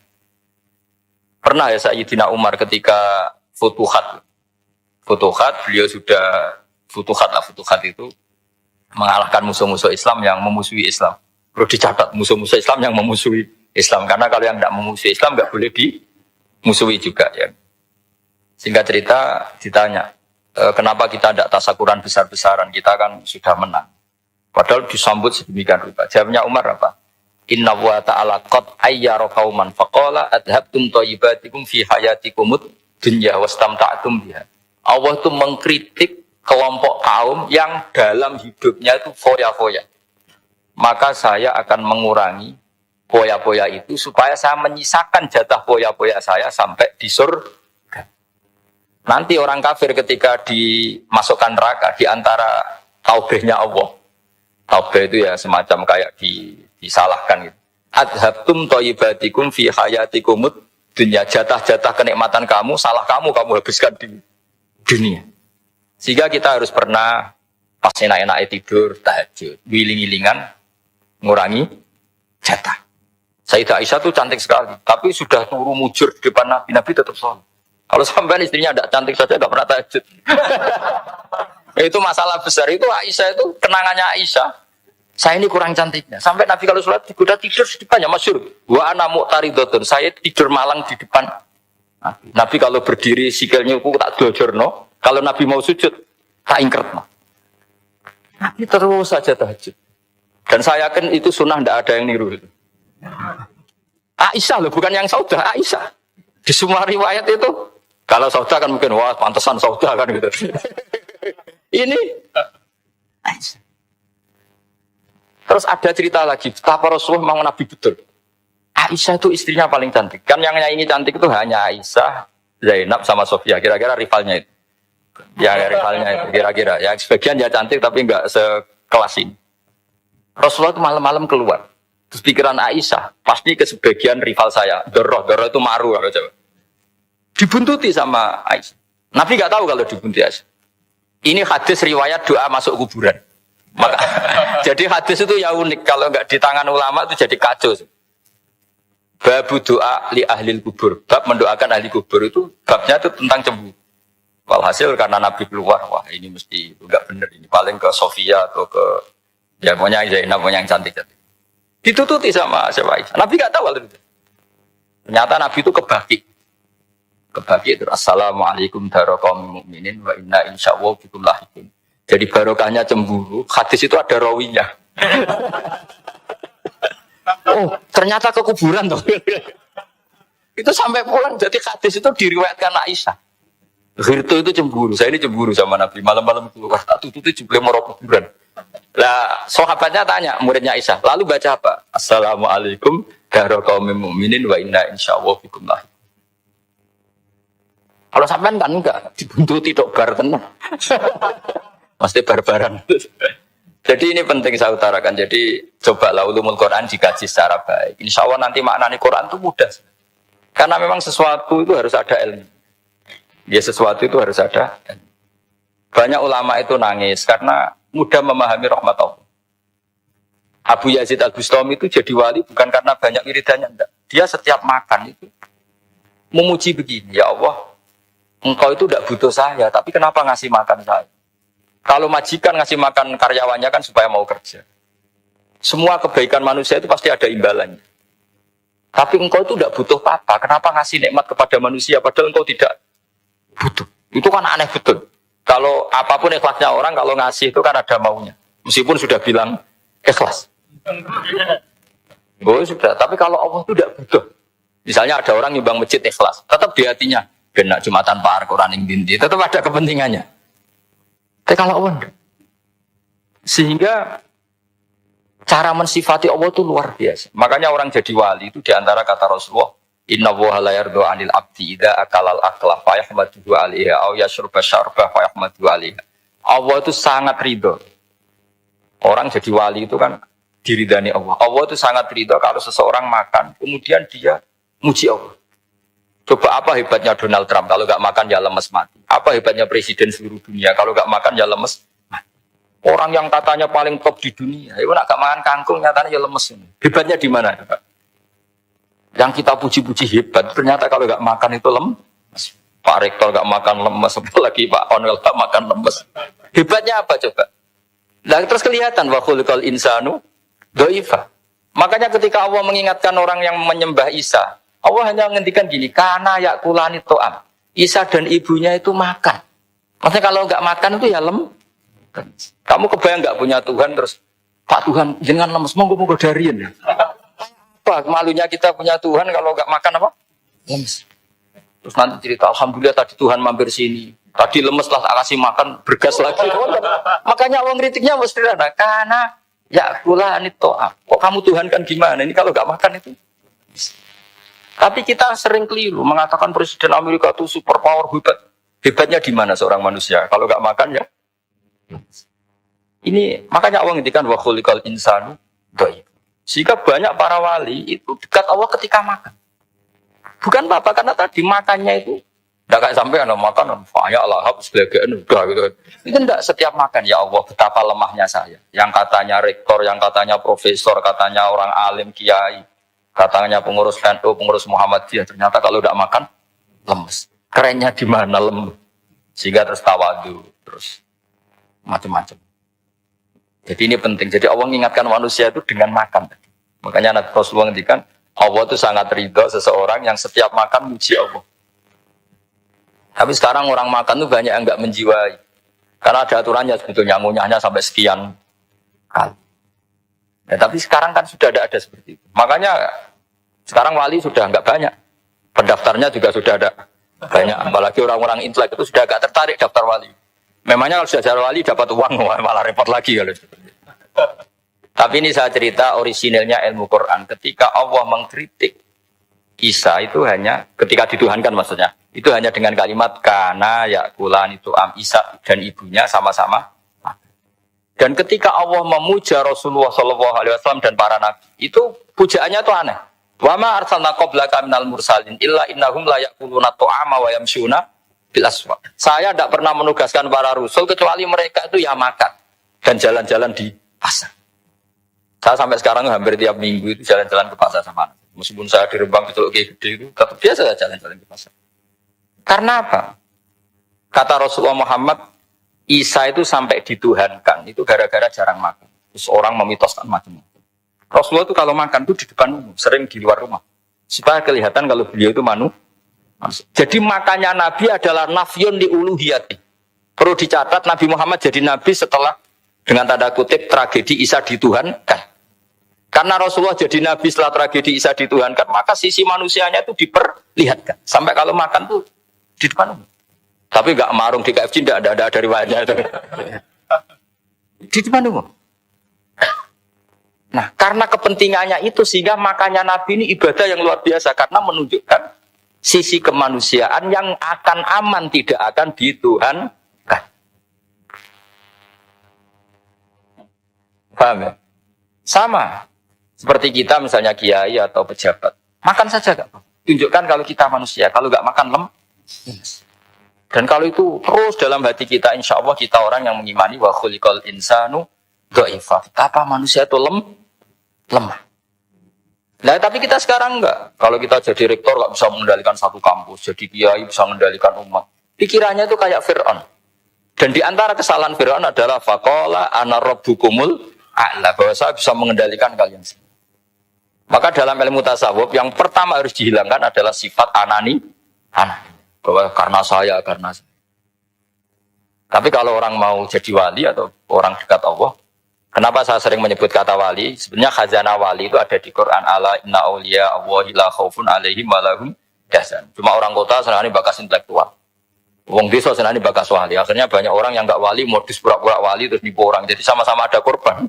Pernah ya Sayyidina Umar ketika Futuhat, beliau sudah Futuhat itu mengalahkan musuh-musuh Islam yang memusuhi Islam. Perlu dicatat, musuh-musuh Islam yang memusuhi Islam. Karena kalau yang tidak memusuhi Islam, nggak boleh dimusuhi juga. Ya. Sehingga cerita ditanya, kenapa kita tidak tasakuran besar-besaran? Kita kan sudah menang. Padahal disambut sedemikian rupa. Jawabnya Umar apa? Inna wa ta'ala qad ayyara qauman faqala adhabtum thayyibatikum fi hayatikumud dunya wastamta'tum biha. Allah itu mengkritik kelompok kaum yang dalam hidupnya itu foya-foya. Maka saya akan mengurangi foya-foya itu supaya saya menyisakan jatah foya-foya saya sampai di surga. Nanti orang kafir ketika dimasukkan neraka di antara taubehnya Allah. Taubah itu ya semacam kayak disalahkan gitu. Adhabtum thayyibatikum fi hayatikumud dunya, jatah-jatah kenikmatan kamu, salah kamu habiskan di dunia. Sehingga kita harus pernah pas enak-enak tidur tahajud, wiling-wilingan ngurangi jatah. Sayyidah Aisyah tuh cantik sekali, tapi sudah turu mujur di depan Nabi, Nabi tetap sholat. Kalau sampai istrinya tidak cantik saja, tidak pernah tahajud. Itu masalah besar. Itu Aisyah itu kenangannya Aisyah. Saya ini kurang cantiknya. Sampai Nabi kalau sholat udah tidur di depannya, masyhur. Wa ana mu'taridotun. Saya tidur malang di depan. Nabi kalau berdiri sikilnya aku tak dojorno. Kalau Nabi mau sujud tak ingkretno. Nabi terus saja tahajud. Dan saya yakin itu sunnah, tidak ada yang niru itu. Aisyah loh, bukan yang Saudah, Aisyah. Di semua riwayat itu, kalau Saudah kan mungkin, wah pantesan Saudah kan gitu. Ini Aisyah. Terus ada cerita lagi, betapa Rasulullah memang Nabi betul. Aisyah itu istrinya paling cantik. Kan yang nyanyi cantik itu hanya Aisyah, Zainab sama Sofia. Kira-kira rivalnya itu. Ya rivalnya itu, kira-kira. Ya sebagian ya cantik tapi enggak sekelas ini. Rasulullah itu malam-malam keluar. Terus pikiran Aisyah, pasti ke sebagian rival saya. Doroh itu maru. Dibuntuti sama Aisyah. Nabi enggak tahu kalau dibuntuti Aisyah. Ini hadis riwayat doa masuk kuburan. Maka, jadi hadis itu ya unik. Kalau enggak di tangan ulama itu jadi kacau. Babu doa li ahlil kubur. Bab mendoakan ahli kubur itu babnya itu tentang cemburu. Walhasil karena Nabi keluar, wah ini mesti enggak benar ini. Paling ke Sofia atau ke ya pokoknya Zainab yang cantik-cantik. Ditututi sama siapa Aisyah. Nabi enggak tahu itu. Ternyata Nabi itu kebaki. Kebaki itu assalamualaikum warahmatullahi mu'minin wa inna insyaallah bikum lahiqun. Jadi barokahnya cemburu, hadis itu ada rawinya. Oh, ternyata ke kuburan tuh. Itu sampai pulang jadi hadis itu diriwayatkan Aisyah. Ghirtu itu cemburu, saya ini cemburu sama Nabi. Malam-malam keluar, tak tutup itu juga mau kuburan. Lah, sahabatnya tanya muridnya Aisyah, lalu baca apa? Assalamualaikum warahmatullahi mu'minin wa inna insyaallah bikum lahiqun. Kalau sampean kan enggak dibuntuti tok bar tenan. Mesti barbaran. Jadi ini penting saya utarakan. Jadi cobalah ulumul Quran dikaji secara baik. Insya Allah nanti maknanya Quran itu mudah. Karena memang sesuatu itu harus ada ilmu. Ya sesuatu itu harus ada. Banyak ulama itu nangis karena mudah memahami rahmat Allah. Abu Yazid Al-Bustami itu jadi wali bukan karena banyak wiridannya. Enggak. Dia setiap makan itu memuji begini. Ya Allah, engkau itu tidak butuh saya. Tapi kenapa ngasih makan saya? Kalau majikan ngasih makan karyawannya kan supaya mau kerja. Semua kebaikan manusia itu pasti ada imbalannya. Tapi engkau itu tidak butuh apa-apa. Kenapa ngasih nikmat kepada manusia padahal engkau tidak butuh? Itu kan aneh betul. Kalau apapun ikhlasnya orang, kalau ngasih itu kan ada maunya. Meskipun sudah bilang ikhlas. Oh sudah, tapi kalau Allah itu tidak butuh. Misalnya ada orang nyumbang masjid ikhlas. Tetap di hatinya. Kena Jumatan Pak Quran yang dinti. Tetap ada kepentingannya. Tapi kalau Allah sehingga cara mensifati Allah itu luar biasa. Makanya orang jadi wali itu diantara kata Rasulullah, Inna woha la yardu anil abdi idha akalal aklah fayahmadu alaiha au yashrba syarbah fayahmadu alaiha. Allah itu sangat ridho. Orang jadi wali itu kan diridani Allah. Allah itu sangat ridho kalau seseorang makan kemudian dia muji Allah. Coba apa hebatnya Donald Trump kalau nggak makan ya lemes mati. Apa hebatnya presiden seluruh dunia kalau nggak makan ya lemes mati. Orang yang katanya paling top di dunia, itu nak gak makan kangkung nyatanya ya lemes. Hebatnya di mana? Yang kita puji-puji hebat, ternyata kalau nggak makan itu lemes. Pak Rektor nggak makan lemes, apalagi Pak Onel nggak makan lemes. Hebatnya apa coba? Nah, terus kelihatan wa khuliqal insanu dhaifa. Makanya ketika Allah mengingatkan orang yang menyembah Isa, Allah hanya menghentikan gini, karena yakulani to'am. Isa dan ibunya itu makan. Maksudnya kalau nggak makan itu ya kamu kebayang nggak punya Tuhan terus, Pak Tuhan jangan lemes, monggo darian. Apa malunya kita punya Tuhan kalau nggak makan apa? Lemes. Terus nanti cerita, alhamdulillah tadi Tuhan mampir sini. Tadi lemes lah tak kasih makan, bergas lagi. Makanya orang kritiknya mesti ada. Karena yakulani to'am. Kok kamu Tuhan kan gimana? Ini kalau nggak makan itu. Tapi kita sering keliru mengatakan Presiden Amerika itu super power hebat. Hebatnya di mana seorang manusia? Kalau nggak makan ya. Ini makanya Allah ngendikan wa khuliqal insanu dhaif. Sehingga banyak para wali itu dekat Allah ketika makan. Bukan apa karena tadi makannya itu Tidak kayak sampai ada makan, banyak lahap, sebagainya udah gitu. Itu tidak setiap makan, ya Allah betapa lemahnya saya. Yang katanya rektor, yang katanya profesor, katanya orang alim, kiai, katanya pengurus NU, pengurus Muhammadiyah. Ternyata kalau tidak makan, lemes. Kerennya di mana lemes? Sehingga terus tawadu, terus macam-macam. Jadi ini penting. Jadi Allah mengingatkan manusia itu dengan makan. Makanya Nabi Rasulullah ngendikan, Allah itu sangat ridho seseorang yang setiap makan muji Allah. Tapi sekarang orang makan tuh banyak yang enggak menjiwai. Karena ada aturannya sebetulnya ngunyahnya sampai sekian kali. Ya, tapi sekarang kan sudah ada seperti itu. Makanya sekarang wali sudah enggak banyak. Pendaftarnya juga sudah ada banyak. Apalagi orang-orang intelek itu sudah agak tertarik daftar wali. Memangnya kalau sudah jadi wali dapat uang malah repot lagi kalau seperti itu. Tapi ini saya cerita orisinilnya ilmu Quran. Ketika Allah mengkritik Isa itu hanya ketika dituhankan maksudnya. Itu hanya dengan kalimat kana yakulan itu Isa dan ibunya sama-sama. Dan ketika Allah memuja Rasulullah SAW dan para nabi, itu pujaannya itu aneh. Wa ma arsalna qablaka minal mursalin illa innahum la yakuluna ta'ama wa yamshuna bil aswaq. Saya tidak pernah menugaskan para rasul kecuali mereka itu ya makan dan jalan-jalan di pasar. Saya sampai sekarang hampir tiap minggu itu jalan-jalan ke pasar sama anak. Meskipun saya di Rembang betul kayak gede itu, tetap biasa saya jalan-jalan ke pasar. Karena apa? Kata Rasulullah Muhammad, Isa itu sampai dituhankan, itu gara-gara jarang makan. Terus orang memitoskan macam-macam. Rasulullah itu kalau makan itu di depan umum, sering di luar rumah. Supaya kelihatan kalau beliau itu Jadi makannya Nabi adalah nafyun li uluhiyati. Perlu dicatat Nabi Muhammad jadi Nabi setelah dengan tanda kutip tragedi Isa dituhankan. Karena Rasulullah jadi Nabi setelah tragedi Isa dituhankan, maka sisi manusianya itu diperlihatkan. Sampai kalau makan tuh di depan umum. Tapi enggak marung di KFC, enggak ada dari wajah itu. Di depan umum. Nah, karena kepentingannya itu sehingga makannya Nabi ini ibadah yang luar biasa karena menunjukkan sisi kemanusiaan yang akan aman, tidak akan dituhankan. Paham ya? Sama. Seperti kita misalnya kiai atau pejabat. Makan saja gak apa. Tunjukkan kalau kita manusia. Kalau gak makan lemes. Dan kalau itu terus dalam hati kita, insya Allah kita orang yang mengimani wa khuliqal insanu dha'ifa. Apa manusia itu lemah. Nah, tapi kita sekarang enggak. Kalau kita jadi rektor enggak bisa mengendalikan satu kampus, jadi kiai bisa mengendalikan umat. Pikirannya itu kayak Fir'aun. Dan di antara kesalahan Fir'aun adalah faqala ana rabbukumul a'la, bahwa saya bisa mengendalikan kalian semua. Maka dalam ilmu tasawuf yang pertama harus dihilangkan adalah sifat anani. Bahwa karena saya. Tapi kalau orang mau jadi wali atau orang dekat Allah, kenapa saya sering menyebut kata wali? Sebenarnya khazanah wali itu ada di Quran. Ala inna awliya Allahi la khaufun alaihim wa lahum yahzanun. Cuma orang kota senangnya bakas intelektual. Wong desa senangnya bakas wali. Akhirnya banyak orang yang enggak wali modus pura-pura wali terus nipu orang. Jadi sama-sama ada korban.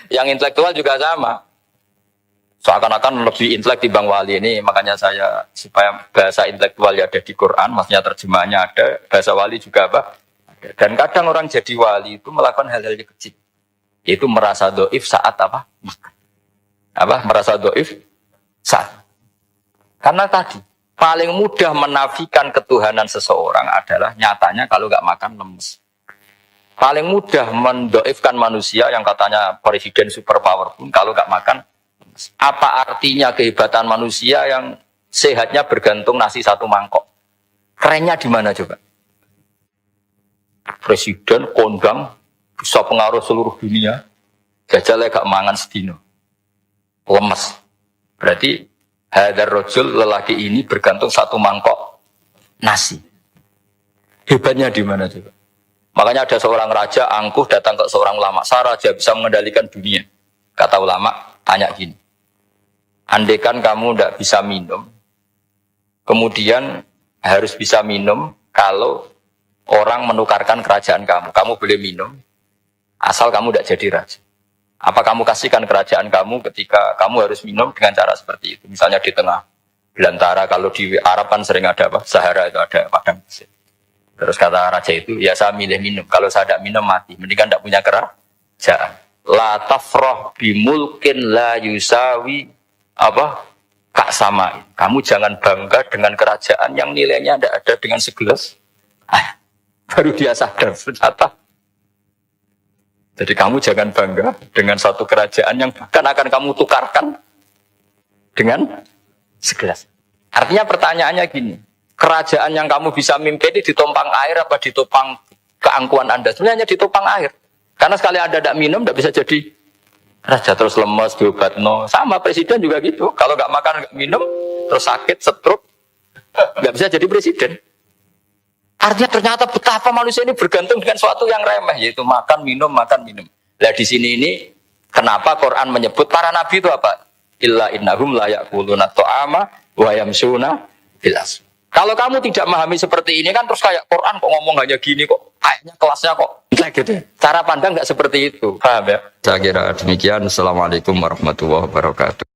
Yang intelektual juga sama. Seakan-akan lebih intelek dibanding wali ini. Makanya saya supaya bahasa intelektual ya ada di Quran, maksudnya terjemahannya ada, bahasa wali juga apa? Dan kadang orang jadi wali itu melakukan hal-hal yang kecil. Yaitu merasa doif saat apa? Makan. Merasa doif saat. Karena tadi, paling mudah menafikan ketuhanan seseorang adalah nyatanya kalau nggak makan lemes. Paling mudah mendoifkan manusia yang katanya presiden superpower pun kalau nggak makan lemes. Apa artinya kehebatan manusia yang sehatnya bergantung nasi satu mangkok? Kerennya di mana coba? Presiden kondang bisa pengaruh seluruh dunia, jajal gak mangan sedino, lemes. Berarti hadar rojul lelaki ini bergantung satu mangkok nasi. Hebatnya di mana coba? Makanya ada seorang raja angkuh datang ke seorang ulama. Saya raja bisa mengendalikan dunia. Kata ulama, tanya gini. Andaikan kamu tidak bisa minum, kemudian harus bisa minum kalau orang menukarkan kerajaan kamu. Kamu boleh minum, asal kamu tidak jadi raja. Apa kamu kasihkan kerajaan kamu ketika kamu harus minum dengan cara seperti itu? Misalnya di tengah belantara, kalau di Arab kan sering ada apa? Sahara itu ada padang pasir. Terus kata raja itu, ya saya milih minum. Kalau saya tidak minum mati. Mendingan tidak punya kerajaan. La tafroh bimulkin la yusawi Kak samain. Kamu jangan bangga dengan kerajaan yang nilainya tidak ada dengan segelas. Baru dia sadar ternyata. Jadi kamu jangan bangga dengan satu kerajaan yang bahkan akan kamu tukarkan dengan segelas. Artinya pertanyaannya gini, kerajaan yang kamu bisa mimpi ini ditopang air apa ditopang keangkuhan Anda? Sebenarnya hanya ditopang air. Karena sekali Anda tidak minum, tidak bisa jadi raja, terus lemas, diobat. No. Sama presiden juga gitu. Kalau nggak makan, nggak minum, terus sakit, stroke, nggak bisa jadi presiden. Artinya ternyata betapa manusia ini bergantung dengan sesuatu yang remeh, yaitu makan, minum, makan, minum. Nah di sini ini, kenapa Quran menyebut para nabi itu apa? Illa innahum la ya'kuluna ta'ama wa yamsuna bil aswaq. Kalau kamu tidak memahami seperti ini kan terus kayak Quran kok ngomong hanya gini kok, kayaknya kelasnya kok gitu. Cara pandang nggak seperti itu. Paham ya? Saya kira demikian. Assalamualaikum warahmatullahi wabarakatuh.